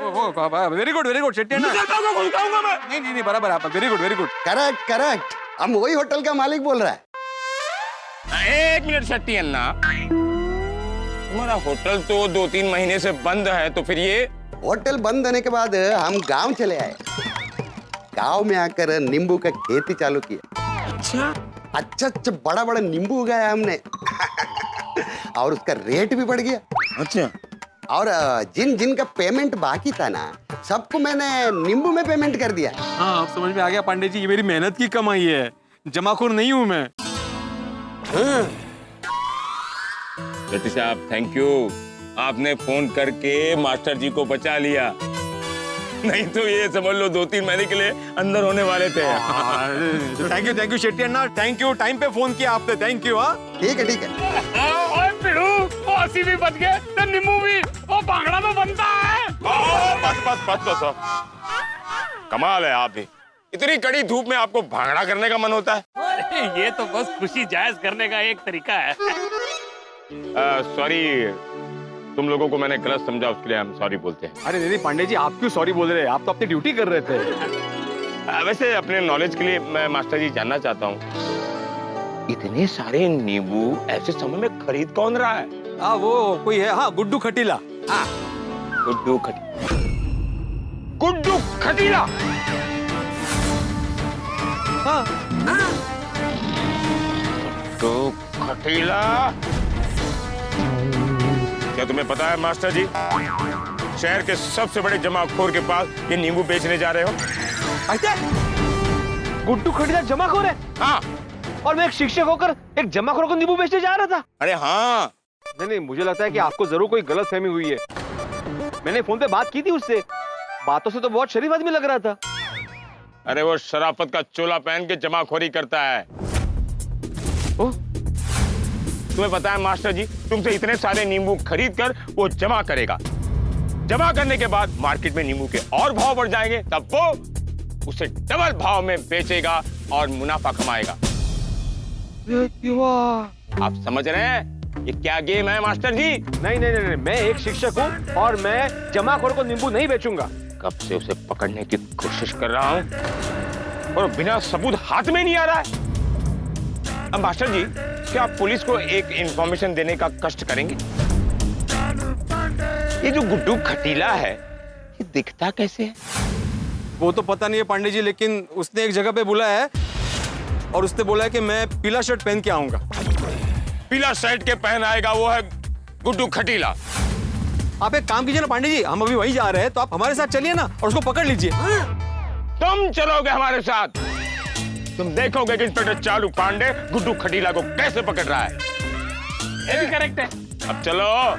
वेरी गुड शेट्टी अण्णा। मैं नहीं बराबर आप। Very good. करेक्ट। हम वही होटल का मालिक बोल रहा है। एक मिनट शेट्टी अन्ना, तुम्हारा होटल तो 2-3 महीने से बंद है, तो फिर ये? होटल बंद होने के बाद हम गांव चले आए। गांव में आकर नींबू का खेती चालू किया। अच्छा बड़ा नींबू उगाया हमने और उसका रेट भी बढ़ गया। अच्छा। और जिन का पेमेंट बाकी था ना, सबको मैंने नींबू में पेमेंट कर दिया। हाँ, अब समझ में आ गया पांडे जी, ये मेरी मेहनत की कमाई है, जमाखोर नहीं हूँ मैं। शेट्टी साहब, थैंक यू, आपने फोन करके मास्टर जी को बचा लिया, नहीं तो ये समझ लो 2-3 महीने के लिए अंदर होने वाले थे। Thank you Shetty Anna, thank you, time पे फोन किया आपने, थैंक यू। हाँ ठीक है। वो अस्सी भी बच गए तो नींबू भी, वो भांगड़ा तो बनता है। बस। कमाल है आप भी। इतनी कड़ी धूप में आपको भांगड़ा करने का मन होता है? अरे ये तो बस खुशी जायज करने का एक तरीका है। सॉरी, तुम लोगों को मैंने गलत समझा, उसके लिए हम सॉरी बोलते हैं। अरे नहीं पांडे जी, आप क्यों सॉरी बोल रहे हैं? आप तो अपनी ड्यूटी कर रहे थे। वैसे अपने नॉलेज के लिए मैं मास्टर जी जानना चाहता हूँ, इतने सारे नींबू ऐसे समय में खरीद कौन रहा है? हाँ वो कोई है, हाँ गुड्डू खटीला। हाँ, गुड्डू खटीला। हाँ गुड्डू खटीला। क्या तुम्हें पता है मास्टर जी, शहर के सबसे बड़े जमाखोर के पास ये नींबू बेचने जा रहे हो? गुड्डू खटीला जमाखोर है? हाँ। और मैं एक शिक्षक होकर एक जमाखोर को नींबू बेचने जा रहा था? अरे हाँ। नहीं, मुझे लगता है कि आपको जरूर कोई गलतफहमी हुई है। मैंने फोन पे बात की थी उससे, बातों से तो बहुत शरीफ आदमी लग रहा था। अरे वो शराफत का चोला पहन के जमाखोरी करता है। ओ? तुम्हें पता है मास्टर जी, तुमसे इतने सारे नींबू खरीद कर वो जमा करेगा। जमा करने के बाद मार्केट में नींबू के और भाव बढ़ जाएंगे, तब वो उसे डबल भाव में बेचेगा और मुनाफा कमाएगा। आप समझ रहे हैं ये क्या गेम है मास्टर जी? नहीं, मैं एक शिक्षक हूँ और मैं जमाखोर को नींबू नहीं बेचूंगा। कब से उसे पकड़ने की कोशिश कर रहा हूँ और बिना सबूत हाथ में नहीं आ रहा है। अब मास्टर जी, क्या आप पुलिस को एक इंफॉर्मेशन देने का कष्ट करेंगे? ये जो गुड्डू खटीला है, ये दिखता कैसे है? वो तो पता नहीं है पांडे जी, लेकिन उसने एक जगह पे बुलाया है और उसने बोला है कि मैं पीला शर्ट पहन के आऊंगा। पीला शर्ट के पहन आएगा, वो है गुड्डू खटीला। आप एक काम कीजिए ना पांडे जी, हम अभी वहीं जा रहे हैं, तो आप हमारे साथ चलिए ना और उसको पकड़ लीजिए। तुम चलोगे हमारे साथ? तुम देखोगे कि इंस्पेक्टर चालू पांडे गुड्डू खटीला को कैसे पकड़ रहा है। ये भी करेक्ट है। अब चलो,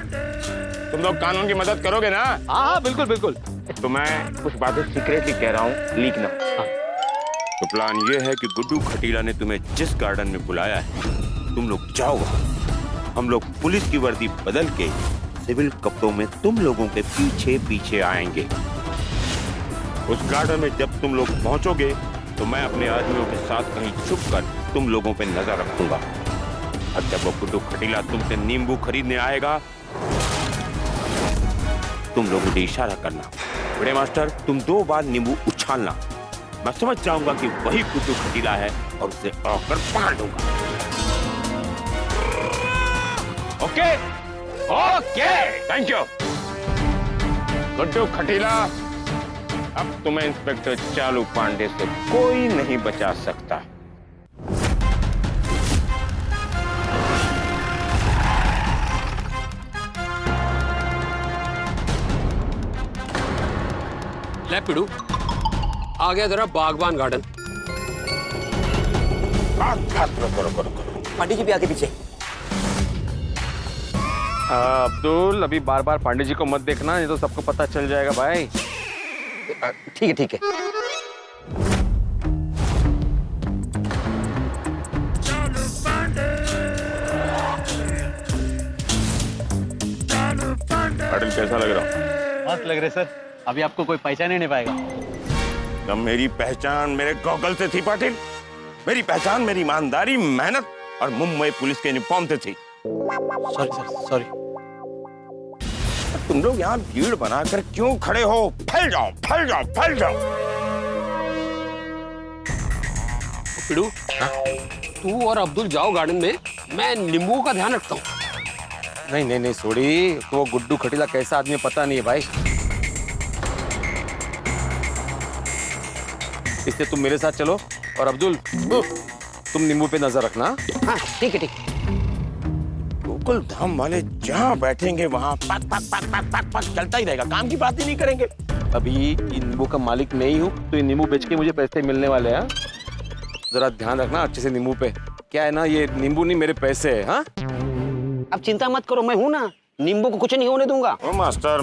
तुम लोग कानून की मदद करोगे ना? हाँ बिल्कुल। तो मैं कुछ बातें सीक्रेटली कह रहा हूँ, लीक ना। तो प्लान ये है कि गुड्डू खटीला ने तुम्हें जिस गार्डन में बुलाया है, तुम लोग जाओ। हम लोग पुलिस की वर्दी बदल के सिविल कपड़ों में तुम लोगों के पीछे पीछे आएंगे। उस गार्डन में जब तुम लोग पहुंचोगे तो मैं अपने आदमियों के साथ कहीं छुप कर तुम लोगों पे नजर रखूंगा। और जब वो गुड्डू खटीला तुमसे नींबू खरीदने आएगा, तुम लोग मुझे इशारा करना। बड़े मास्टर, तुम 2 बार नींबू उछालना, मैं समझ जाऊंगा कि वही गुड्डू खटीला है और उसे आकर पकड़ लूंगा। ओके? Okay, thank you. गुड्डू खटीला, अब तुम्हें इंस्पेक्टर चालू पांडे से कोई नहीं बचा सकता। ले पिड़ू, आ गया जरा बागबान गार्डन। पांडे जी भी आगे पीछे। अब्दुल, अभी बार पांडे जी को मत देखना, नहीं तो सबको पता चल जाएगा भाई। ठीक है। पाटिल कैसा लग रहा? मस्त लग रहे सर। अभी आपको कोई पहचान ही नहीं पाएगा। तब मेरी पहचान मेरे गॉगल से थी पाटिल। मेरी पहचान मेरी ईमानदारी, मेहनत और मुंबई पुलिस के यूनिफॉर्म से थी। Sorry sir, sorry. तुम लोग यहाँ भीड़ बनाकर क्यों खड़े हो? फैल जाओ। पिड़ू, तू और अब्दुल जाओ गार्डन में, मैं नींबू का ध्यान रखता हूँ। नहीं सोड़ी, तो वो गुड्डू खटीला कैसा आदमी पता नहीं है भाई, इसलिए तुम मेरे साथ चलो और अब्दुल तुम नींबू पे नजर रखना। हाँ ठीक है। गोकुल धाम वाले जहाँ बैठेंगे वहाँ पक चलता ही रहेगा, काम की बात ही नहीं करेंगे। अभी नींबू का मालिक नहीं हूँ, तो ये नींबू बेच के मुझे पैसे मिलने वाले हैं। जरा ध्यान रखना अच्छे से नींबू पे। क्या है ना, ये नींबू नहीं मेरे पैसे है। हाँ अब चिंता मत करो, मैं हूं ना, नींबू को कुछ नहीं होने दूंगा। ओ मास्टर।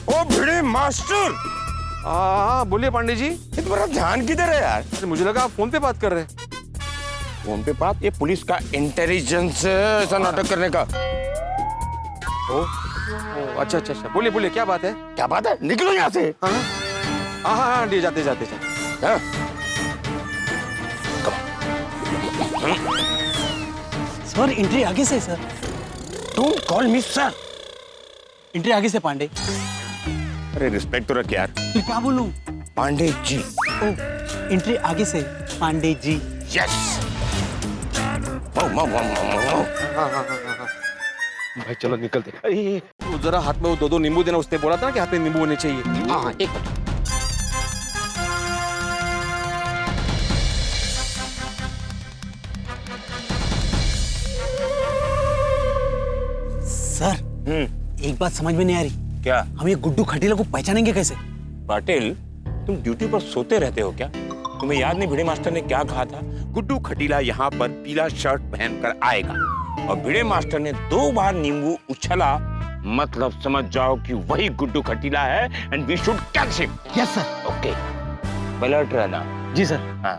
ओ भिड़े मास्टर। हाँ बोलिए पांडे जी। तुम्हारा ध्यान किधर है यार? अरे मुझे लगा आप फोन पे बात कर रहे हैं। फोन पे बात? ये पुलिस का इंटेलिजेंस है ऐसा नाटक करने का। ओ अच्छा अच्छा अच्छा, बोलिए बोलिए, क्या बात है? क्या बात है? निकलो यहाँ से। हाँ हाँ हाँ हाँ, जाते जाते जाते। हाँ? सर एंट्री आगे से sir. Don't call me sir. Entry आगे से पांडे। अरे रिस्पेक्ट तो रख यार। फिर क्या बोलूं? पांडे जी। ओ, एंट्री आगे से पांडे जी। यस। भाई चलो निकलते। अरे वो जरा हाथ में वो दो नींबू देना, उसने बोला था ना कि हाथ में नींबू होने चाहिए। हाँ हाँ, एक मिनट। सर एक बात समझ में नहीं आ रही। क्या? हम ये गुड्डू खटीला को पहचानेंगे कैसे? पाटिल, तुम ड्यूटी पर सोते रहते हो क्या? तुम्हें याद नहीं भिड़े मास्टर ने क्या कहा था? गुड्डू खटीला यहाँ पर पीला शर्ट पहनकर आएगा और भिड़े मास्टर ने 2 बार नींबू उछला, मतलब समझ जाओ कि वही गुड्डू खटीला है and we should catch him. Yes sir. Okay, alert रहना। जी सर। हाँ।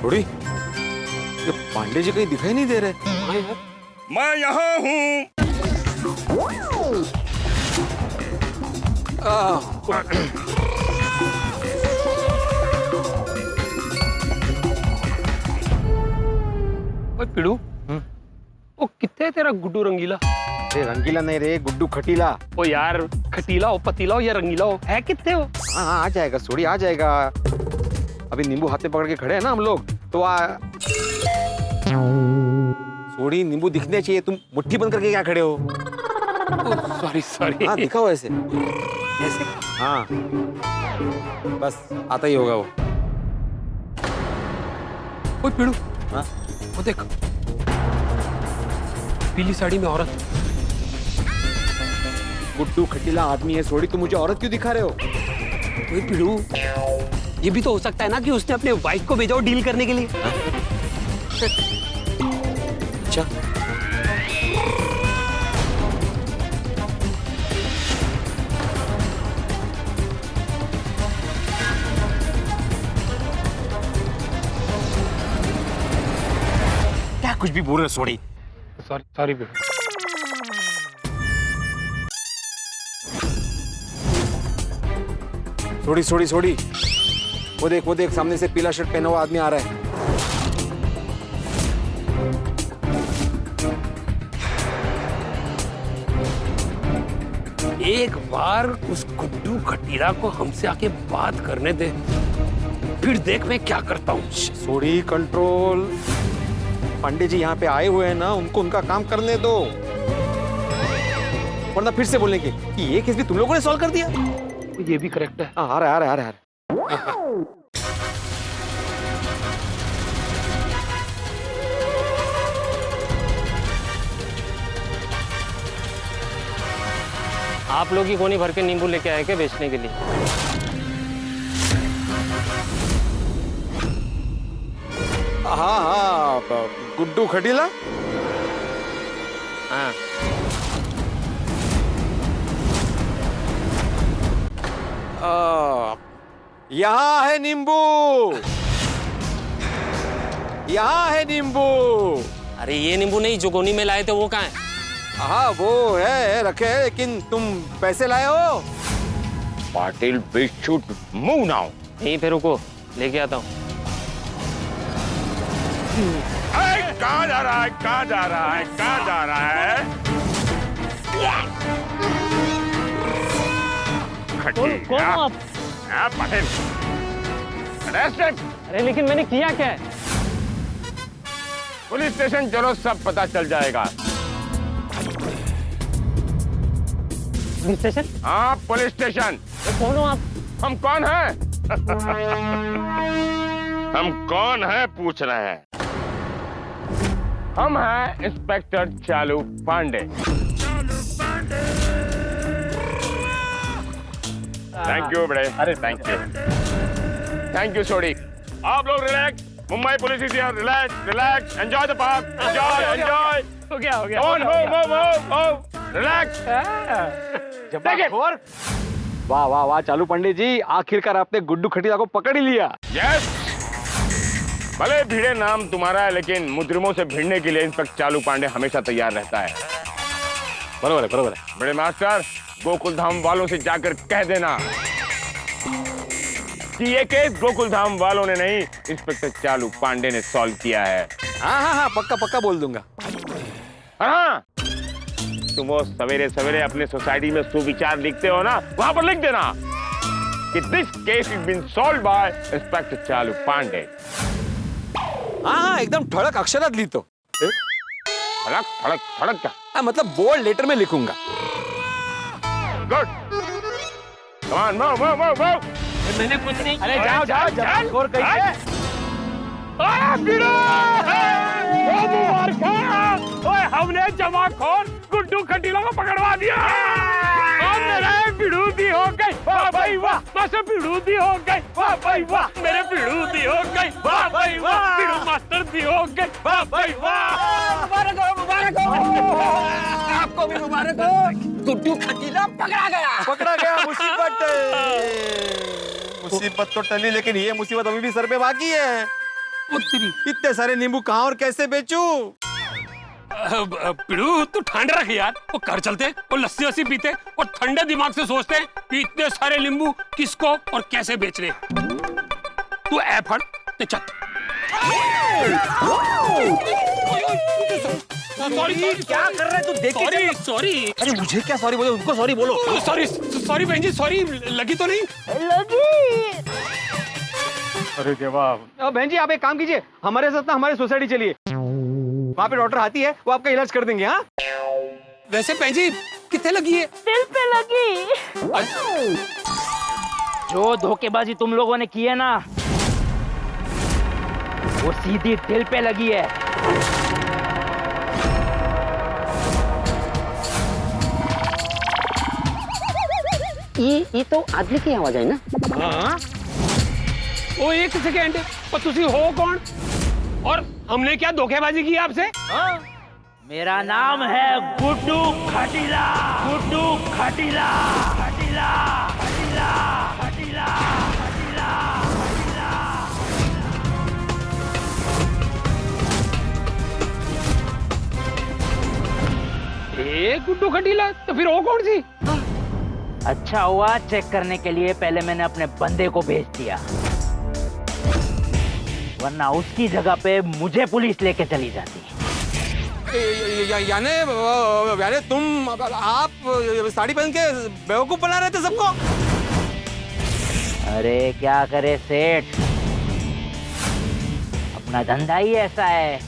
थोड़ी ये पांडे जी कहीं दिखाई नहीं दे रहे। हाँ यार, मैं यहाँ हूँ। ओए पिड़ू, वो कितने तेरा गुड्डू रंगीला? अरे रंगीला नहीं रे, गुड्डू खटीला। ओ यार, खटीला हो, पतीला हो या रंगीला हो, है कितने हो? हाँ हाँ, आ जाएगा सोड़ी, आ जाएगा। अभी नींबू हाथ में पकड़ के खड़े हैं ना हम लोग, तो सोड़ी नींबू दिखने चाहिए, तुम मुट्ठी बंद करके क्या खड़े हो? Sorry sorry. हाँ दिखाओ ऐसे ऐसे। हाँ बस आता ही होगा वो। ओए पिड़ू, हाँ वो देख, पीली साड़ी में औरत। गुड्डू खटीला आदमी है सोड़ी, तुम मुझे औरत क्यों दिखा रहे हो? ओए पिड़ू, ये भी तो हो सकता है ना कि उसने अपने वाइफ को भेजा हो डील करने के लिए। अच्छा, क्या कुछ भी बोल रहे सोड़ी? Sorry sorry पिड़ू। सोड़ी सोड़ी सोड़ी, वो देख सामने से पीला शर्ट पहना हुआ आदमी आ रहा है। एक बार उस गुड्डू खटीला को हमसे आके बात करने दे, फिर देख मैं क्या करता हूँ। सोड़ी कंट्रोल। पांडे जी यहाँ पे आए हुए हैं ना, उनको उनका काम करने दो, वरना फिर से बोलेंगे कि ये केस भी तुम लोगों ने सॉल्व कर दिया। ये भी करेक्ट है। आ रहा है। आप लोग ही गोनी भर के नींबू लेके आए क्या बेचने के लिए? हाँ गुड्डू खटीला। हाँ, यहाँ है नींबू, यहाँ है नींबू। अरे ये नींबू नहीं, जो गोनी में लाए थे वो कहाँ है? हाँ वो है रखे, लेकिन तुम पैसे लाए हो। Patil, we should move now. यहीं पे रुको, लेके आता हूँ। कहाँ जा रहा है? कहाँ जा रहा है? कहाँ जा रहा है? कौन हो आप? पाटिल, अरेस्टेड। अरे लेकिन मैंने किया क्या है? पुलिस स्टेशन चलो, सब पता चल जाएगा। Police station? हाँ पुलिस स्टेशन। कौन हो आप? हम कौन हैं? हम कौन हैं पूछ रहे हैं? हम हैं inspector Chalu Pandey. Thank you बड़े। अरे थैंक यू सोडी। आप लोग relax, Mumbai police is here. Relax, enjoy the park, enjoy. हो गया। Come on, move. Relax. जमाखोर। वाह वाह वाह चालू पंडित जी, आखिरकार आपने गुड्डू खटीला को पकड़ ही लिया। यस, भले भिड़े नाम तुम्हारा है, लेकिन मुजरिमों से भिड़ने के लिए इंस्पेक्टर चालू पांडे हमेशा तैयार रहता है। बरोबर है, बरोबर है। बड़े मास्टर, गोकुल धाम वालों से जाकर कह देना कि ये केस गोकुल धाम वालों ने नहीं, इंस्पेक्टर चालू पांडे ने सॉल्व किया है। हाँ हाँ हाँ, पक्का पक्का बोल दूंगा। हाँ, तुम वो सवेरे सवेरे अपने सोसाइटी में सुविचार लिखते हो ना, वहां पर लिख देना कि this case is been solve by inspector Chalu Pandey. हाँ हाँ, एकदम ठड़क अक्षरात लिखो। ठड़क ठड़क ठड़क क्या? हाँ, मतलब बोल्ड लेटर में लिखूंगा। Good, come on, move move move move. मैंने कुछ नहीं। अरे जाओ जाओ, जमाखोर कहीं से। हमने जमाखोर गुड्डू खटीला को पकड़वा दिया। मेरे पिड़ूदी हो गई, वाह भाई वाह। मास्टर पिड़ूदी हो गई, वाह भाई वाह। मेरे पिड़ूदी हो गई, वाह भाई वाह। पिड़ू मास्टर दी हो गई, वाह भाई वाह। मुबारक हो, मुबारक हो। आपको भी मुबारक हो, गुड्डू खटीला पकड़ा गया। पकड़ा गया, मुसीबत। मुसीबत तो टली, लेकिन ये मुसीबत अभी भी सर पे बाकी है। इतने सारे नींबू कहाँ और कैसे बेचूं? पिड़ू तू ठंड रख यार, वो घर चलते वो लस्सी वस्सी पीते और ठंडे दिमाग से सोचते कि इतने सारे नींबू किसको और कैसे बेचने। तू ऐ फड़ ते चल। सॉरी, क्या कर रहा है तू? देख के सॉरी सॉरी। अरे मुझे क्या सॉरी बोलो, उनको सॉरी बोलो। सॉरी सॉरी बहन जी, सॉरी। लगी तो नहीं? अरे जवाब। बहन जी, आप एक काम कीजिए, हमारे साथ ना हमारी सोसाइटी चलिए, वहाँ पे डॉक्टर आती है, वो आपका इलाज कर देंगे। हाँ, वैसे बहन जी कितने लगी है? दिल पे लगी। जो धोखेबाजी तुम लोगों ने की है ना, वो सीधी दिल पे लगी है। ये तो आदमी की आवाज है ना? हाँ। ओ एक सेकेंड, और तुसी हो कौन और हमने क्या धोखेबाजी की आपसे? मेरा नाम है गुड्डू खटीला। गुड्डू खटीला, खटीला, खटीला, खटीला, खटीला, खटीला। ए गुड्डू खटीला, तो फिर वो कौन सी? अच्छा हुआ चेक करने के लिए पहले मैंने अपने बंदे को भेज दिया, वरना उसकी जगह पे मुझे पुलिस लेके चली जाती। यानी तुम आप साड़ी पहन के बेवकूफ बना रहे थे सबको? अरे क्या करे सेठ, अपना धंधा ही ऐसा है,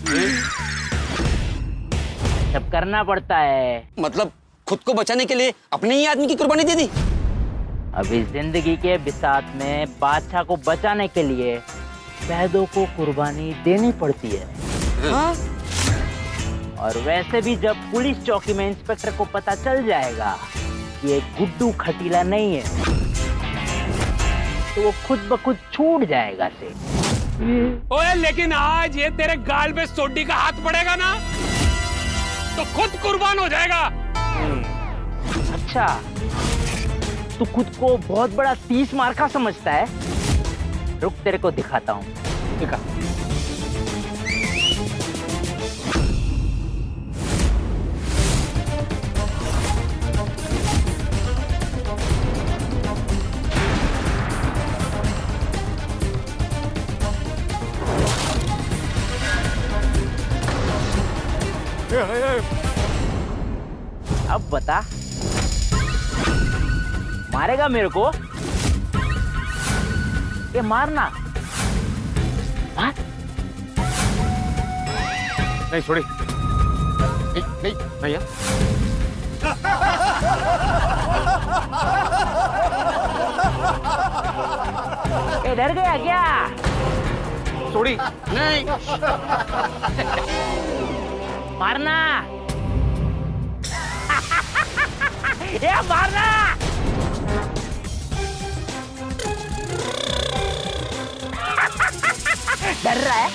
सब करना पड़ता है। मतलब खुद को बचाने के लिए अपने ही आदमी की कुर्बानी दे दी? अभी जिंदगी के बिसात में बादशाह को बचाने के लिए कैदों को कुर्बानी देनी पड़ती है। हाँ? और वैसे भी जब पुलिस चौकी में इंस्पेक्टर को पता चल जाएगा कि ये गुड्डू खटीला नहीं है, तो वो खुद ब खुद छूट जाएगा से। ओए लेकिन आज ये तेरे गाल पे सोडी का हाथ पड़ेगा ना, तो खुद कुर्बान हो जाएगा। अच्छा, तू खुद को बहुत बड़ा 30 मार्का समझता है? रुक तेरे को दिखाता हूँ। दिखा। अब बता, मारेगा मेरे को? ये मारना मार। नहीं छोड़ी, नहीं नहीं यार। डर गया क्या? छोड़ी नहीं। मारना। ये मारना। डर रहा है?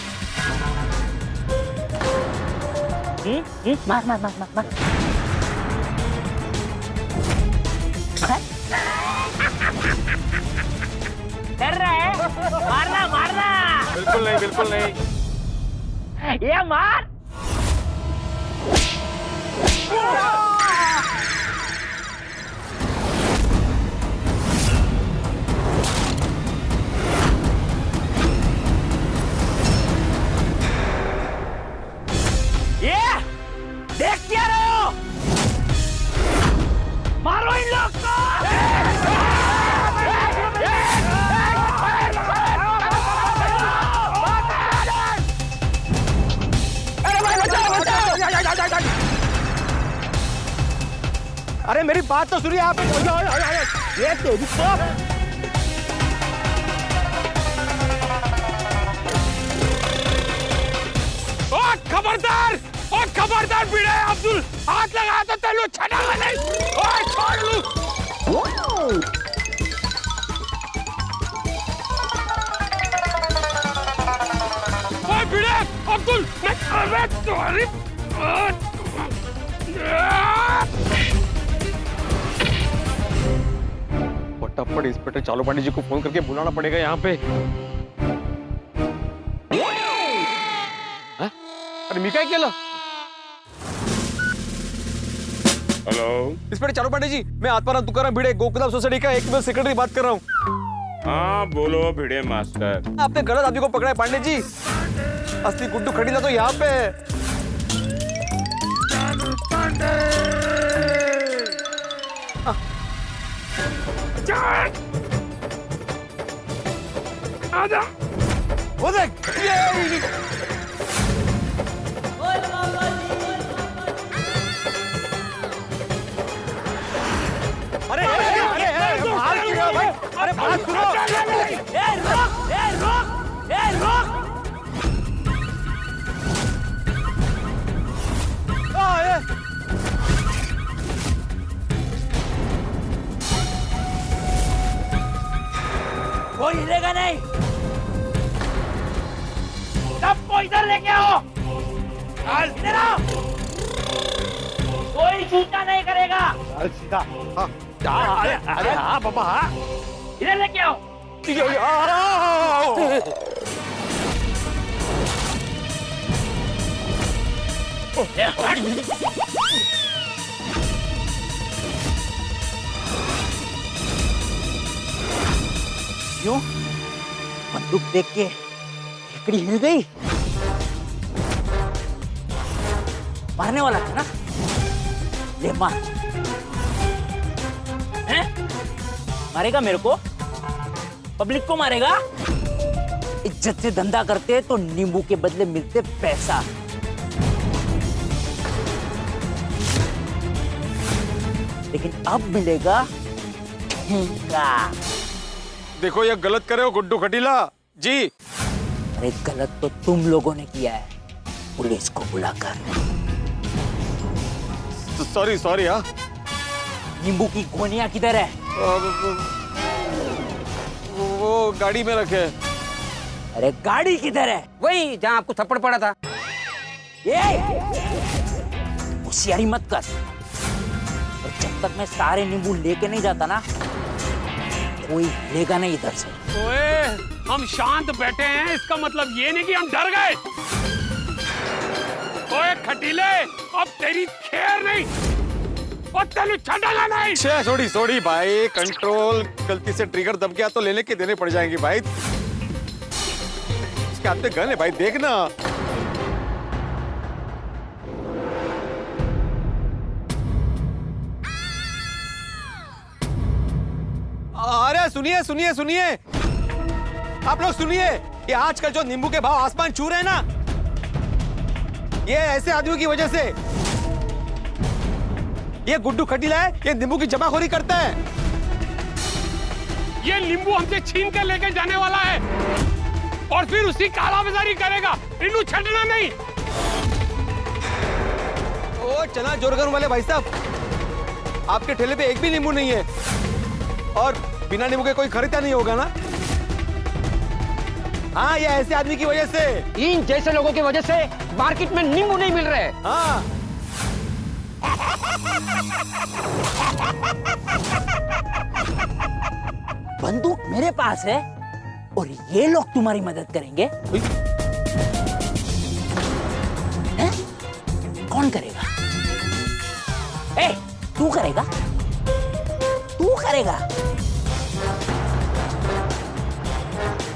मार मार मार मार मार। डर रहा है? मारना मारना। बिल्कुल नहीं, बिल्कुल नहीं। ये मार। ये देख क्या रहे हो? मारो इन लोग को। अरे मेरी बात तो सुनिए आप। ये तेरी खबरदार, ओ खबरदार भिड़े अब्दुल, हाथ लगाया तो तेलू छटागा नहीं। ओए छोड़ लू। ओए भिड़े अब्दुल, मैं अबे तुम्हारी फटाफट इंस्पेक्टर चालू पांडे जी को फोन करके बुलाना पड़ेगा यहाँ पे। अरे मी काय केलं? हेलो, इंस्पेक्टर चालू पांडे जी, मैं आत्माराम तुकाराम भिड़े गोकुलम सोसाइटी का एक सेक्रेटरी बात कर रहा हूँ। हाँ बोलो भिड़े मास्टर। आपने गलत आदमी को पकड़ा है पांडे जी। असली गुड्डू खटीला तो यहाँ पे है। आजा। वो देख, अरे बात सुनो भाई, अरे बात सुनो। रोक। कोई हिलेगा नहीं। सबको इधर लेके आओ। इधर आओ। कोई छूटा नहीं करेगा। सीधा। हाँ, अरे हाँ पापा हाँ। इधर लेके आओ। क्यों? बंदूक देख के हिकड़ी हिल गई। मारने वाला था ना? ले मार। हैं? मारेगा मेरे को? पब्लिक को मारेगा? इज्जत से धंधा करते तो नींबू के बदले मिलते पैसा। लेकिन अब मिलेगा ठेंगा। देखो ये गलत करे हो गुड्डू खटीला जी। अरे गलत तो तुम लोगों ने किया है, पुलिस को बुलाकर। Sorry sorry. हाँ, नींबू की गोनियां किधर है? वो गाड़ी में रखे। अरे गाड़ी किधर है? वही जहाँ आपको थप्पड़ पड़ा था। ये होशियारी मत कर। और जब तक मैं सारे नींबू लेके नहीं जाता ना, कोई लेगा नहीं इधर से। ओए, हम शांत बैठे हैं, इसका मतलब ये नहीं कि हम डर गए। ओए खटीले, अब तेरी खैर नहीं। और तेलू छटागा नहीं। सॉरी भाई, कंट्रोल। गलती से ट्रिगर दब गया तो लेने के देने पड़ जाएंगे भाई। उसके हाथ में गन है भाई, देखना। अरे सुनिए सुनिए सुनिए, आप लोग सुनिए। ये आजकल जो नींबू के भाव आसमान छू रहे हैं ना, ये ऐसे आदमियों की वजह से। ये गुड्डू खटीला है, ये नींबू की जमाखोरी करता है। ये नींबू हमसे छीन कर लेके जाने वाला है और फिर उसी कालाबाजारी करेगा। इन्हें छटना नहीं। ओ चना जोरगर वाले भाई साहब, आपके ठेले पे एक भी नींबू नहीं है और बिना नींबू के कोई खरीदा नहीं होगा ना? हाँ, ये ऐसे आदमी की वजह से, इन जैसे लोगों की वजह से मार्केट में नींबू नहीं मिल रहे। हाँ। बंदूक मेरे पास है और ये लोग तुम्हारी मदद करेंगे। हैं? कौन करेगा? ए, तू करेगा? तू करेगा?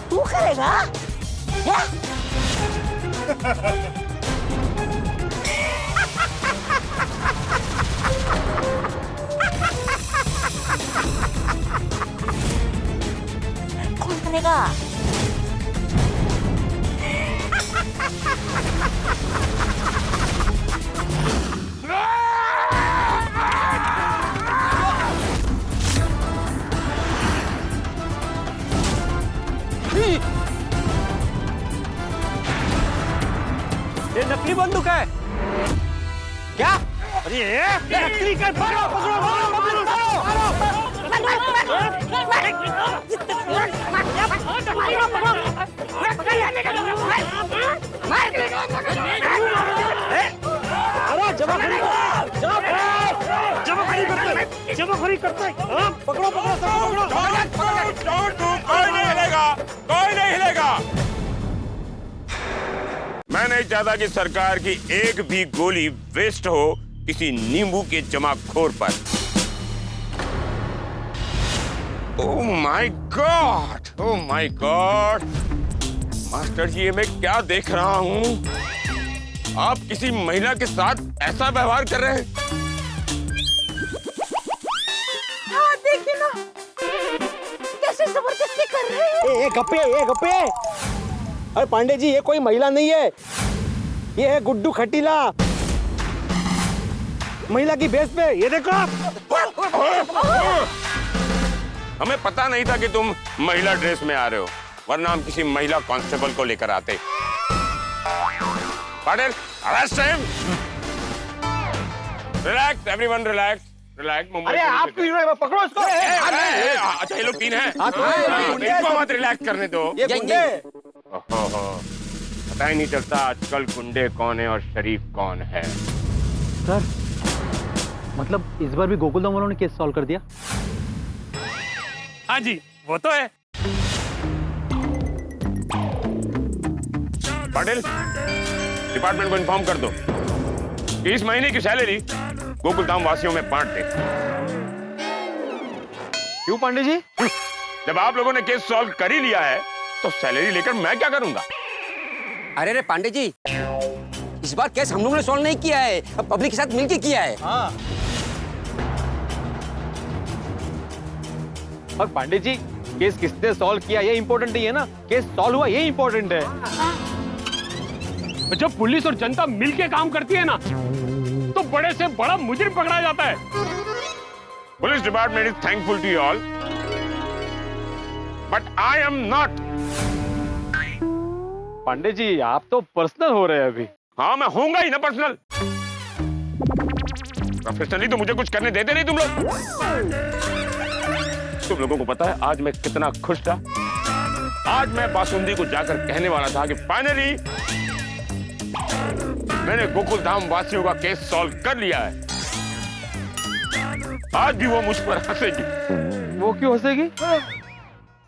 तू करेगा? हैं? कौन करेगा? ये नकली बंदूक है क्या? अरे ये नकली का पकड़ो पकड़ो पकड़ो जमाखोरी करते पकड़ो पकड़ो कोई नहीं हिलेगा, कोई नहीं हिलेगा। मैं नहीं चाहता कि सरकार की एक भी गोली वेस्ट हो किसी नींबू के जमाखोर पर। Oh my God, oh my God. Master जी, ये मैं क्या देख रहा हूं? आप किसी महिला के साथ ऐसा व्यवहार कर रहे हैं? हाँ, देखिए ना कैसे जबरदस्ती कर रहे हैं। ये गप्पे। अरे पांडे जी, ये कोई महिला नहीं है, ये है गुड्डू खटीला, महिला की बेस पे। ये देखो आप। हमें पता नहीं था कि तुम महिला ड्रेस में आ रहे हो, वरना हम किसी महिला कांस्टेबल को लेकर आते। Patil, arrest him. Relax everyone, relax relax. अरे आप पकड़ो इसको। अच्छा, ये लोग तीन हैं। इनको मत रिलैक्स करने दो। ये गुंडे। पता ही नहीं चलता आजकल गुंडे कौन है और शरीफ कौन है। सर, मतलब इस बार भी गोकुलधाम वालों ने केस सॉल्व कर दिया? हाँ जी, वो तो है। पाटिल, डिपार्टमेंट को इन्फॉर्म कर दो कि इस महीने की सैलरी गोकुलधाम वासियों में बांट दे। क्यों पांडे जी? जब आप लोगों ने केस सॉल्व कर ही लिया है तो सैलरी लेकर मैं क्या करूंगा? अरे रे पांडे जी, इस बार केस हम लोगों ने सॉल्व नहीं किया है, पब्लिक के साथ मिलकर किया है। हाँ। और पांडे जी, केस किसने सॉल्व किया ये इंपॉर्टेंट नहीं है ना, केस सॉल्व हुआ ये इंपॉर्टेंट है। जब पुलिस और जनता मिलके काम करती है ना, तो बड़े से बड़ा मुजरिम पकड़ा जाता है। Police department is thankful to you all, but I am not. Pandey ji, आप तो पर्सनल हो रहे हैं अभी। हाँ, मैं होऊंगा ही ना पर्सनल। प्रोफेशनली तो मुझे कुछ करने देते नहीं तुम लोग। तुम लोगों को पता है आज मैं कितना खुश था? आज मैं बासुंदी को जाकर कहने वाला था कि फाइनली मैंने गोकुलधाम वासियों का केस सॉल्व कर लिया है। आज भी वो मुझ पर हंसेगी। वो क्यों हंसेगी?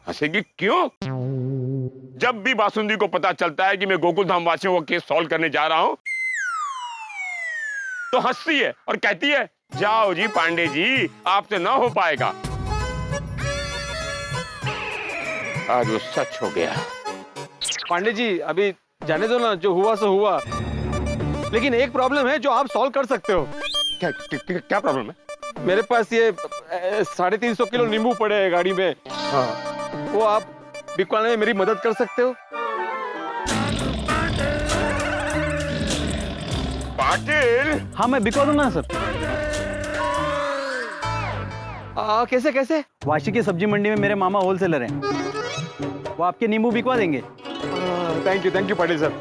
हंसेगी क्यों? जब भी बासुंदी को पता चलता है कि मैं गोकुलधाम वासियों का केस सॉल्व करने जा रहा हूं, तो हंसती है और कहती है, जाओ जी पांडे जी, आपसे ना हो पाएगा। आज वो सच हो गया। पांडे जी, अभी जाने दो ना, जो हुआ सो हुआ। लेकिन एक प्रॉब्लम है जो आप सॉल्व कर सकते हो। क्या प्रॉब्लम है? मेरे पास ये 350 किलो नींबू पड़े हैं गाड़ी में। हाँ। वो आप बिकवाने में मेरी मदद कर सकते हो? पाटिल। हाँ, मैं बिकवा दूंगा सर। कैसे कैसे? वाशी की सब्जी मंडी में मेरे मामा होलसेलर हैं, वो आपके नींबू बिकवा देंगे। Thank you Patil sir.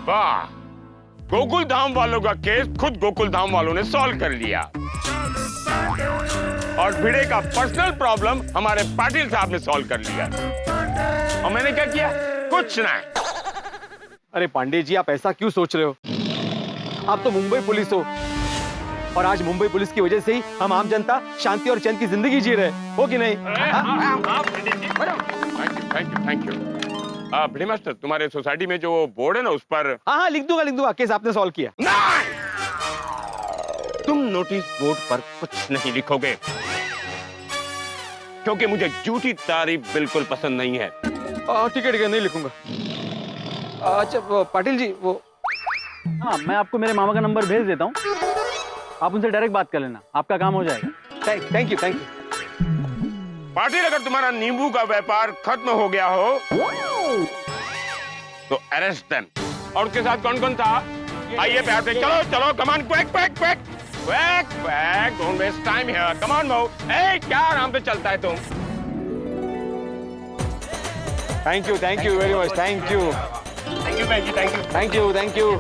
वाह, गोकुलधाम वालों का केस खुद गोकुलधाम वालों ने सॉल्व कर लिया, और भिड़े का पर्सनल प्रॉब्लम हमारे पाटिल साहब ने सॉल्व कर लिया। और मैंने क्या किया? कुछ नहीं। अरे पांडे जी, आप ऐसा क्यों सोच रहे हो? आप तो मुंबई पुलिस हो, और आज मुंबई पुलिस की वजह से ही हम आम जनता शांति और चैन की जिंदगी जी रहे, हो कि नहीं? Thank you. बड़े मास्टर, तुम्हारे सोसाइटी में जो बोर्ड है ना, उस पर हाँ, लिख दूंगा, केस आपने सॉल्व किया। तुम नोटिस बोर्ड पर कुछ नहीं लिखोगे, क्योंकि मुझे झूठी तारीफ बिल्कुल पसंद नहीं है। ठीक है, नहीं लिखूंगा। अच्छा पाटिल जी, वो हाँ, मैं आपको मेरे मामा का नंबर भेज देता हूँ, आप उनसे डायरेक्ट बात कर लेना, आपका काम हो जाएगा। Thank you. पाटिल, अगर तुम्हारा नींबू का व्यापार खत्म हो गया हो तो अरेस्ट देम। और उसके साथ कौन कौन था? आइए प्यार से, चलो, come on, quick, don't waste time here, come on move. क्या आराम से चलता है तुम? Thank you very much, thank you बहन जी, थैंक यू।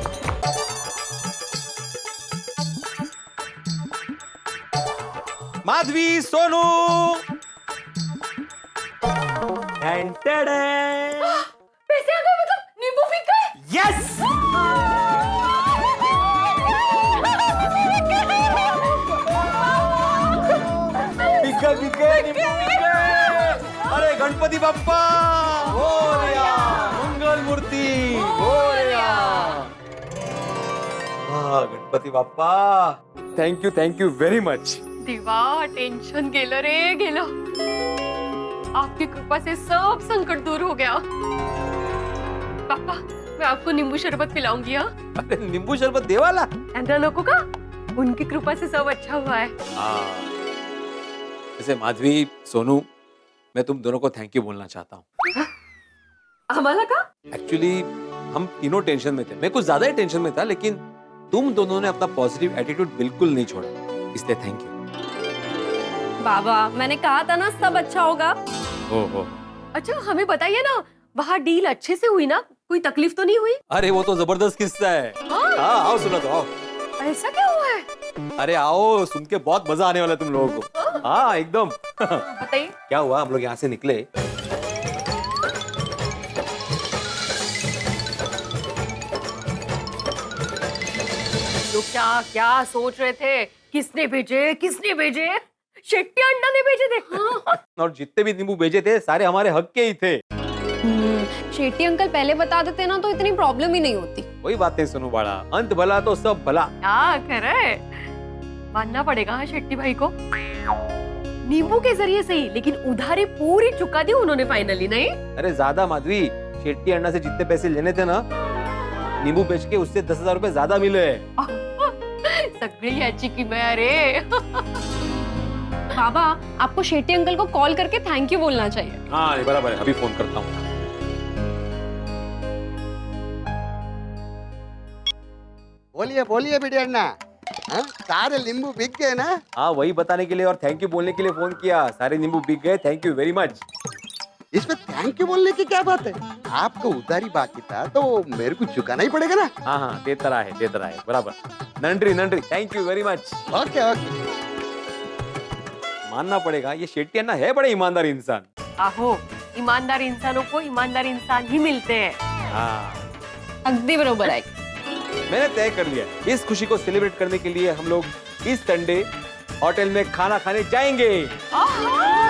माधवी, सोनू, पैसे आ गए, मतलब नींबू बिक गए। यस, बिक गए। अरे गणपति बाप्पा मोरया, मंगल मूर्ती Morya. Ganpati Bappa, thank you very much. देवा, टेन्शन गेलं रे गेलं। आपकी कृपा से सब संकट दूर हो गया। पापा, मैं आपको नींबू शरबत पिलाऊंगी। हाँ, अरे नींबू शरबत देवाला ऐसा लोगों का, उनकी कृपा से सब अच्छा हुआ है। वैसे माधवी, सोनू, मैं तुम दोनों को थैंक यू बोलना चाहता हूँ। हमारा का? एक्चुअली हम तीनों टेंशन में थे, मैं कुछ ज्यादा ही टेंशन में था, लेकिन तुम दोनों ने अपना पॉजिटिव एटीट्यूड बिल्कुल नहीं छोड़ा, इसलिए थैंक यू। बाबा, मैंने कहा था ना सब अच्छा होगा। हो। अच्छा, हमें बताइए ना, वहाँ डील अच्छे से हुई ना? कोई तकलीफ तो नहीं हुई? अरे वो तो जबरदस्त किस्सा है। हाँ, आओ सुना तो, आओ। ऐसा क्या हुआ है? अरे आओ, सुन के बहुत मजा आने वाला है तुम लोगों को। हाँ, एकदम। बताइए। क्या हुआ, हम लोग यहाँ से निकले, तो क्या सोच रहे थे? किसने भेजे? शेट्टी अण्णा ने भेजे थे। और जितने भी नींबू भेजे थे सारे हमारे हक के ही थे। शेट्टी अंकल पहले बता देते ना तो इतनी प्रॉब्लम ही नहीं होती। कोई बात नहीं सुनो बाड़ा, अंत भला तो सब भला। क्या करे, मानना पड़ेगा हाँ शेट्टी भाई को। नींबू के जरिए सही, लेकिन उधारी पूरी चुका दी उन्होंने फाइनली, नहीं? अरे ज्यादा माधवी, शेट्टी अण्णा से जितने पैसे लेने थे ना, नींबू बेच के उससे 10,000 रुपए ज्यादा मिले। सगळी याची किमया रे। बाबा, आपको शेट्टी अंकल को कॉल करके थैंक यू बोलना चाहिए। हाँ, बराबर है, अभी फोन करता हूँ। बोलिए बेटे अण्णा, सारे नींबू बिक गए ना? हाँ, वही बताने के लिए और थैंक यू बोलने के लिए फोन किया। सारे नींबू बिक गए, थैंक यू वेरी मच। इसमें थैंक यू बोलने की क्या बात है? आपको उधारी बाकी था तो मेरे को चुकाना ही पड़ेगा ना। हाँ, देता रहा है, बराबर। नंट्री, thank you very much. Okay. मानना पड़ेगा, ये शेट्टी अण्णा है बड़े ईमानदार इंसान। आहो, ईमानदार इंसानों को ईमानदार इंसान ही मिलते हैं। हाँ, अगदी बरोबर है। मैंने तय कर लिया, इस खुशी को सेलिब्रेट करने के लिए हम लोग इस संडे होटल में खाना खाने जाएंगे। आहा!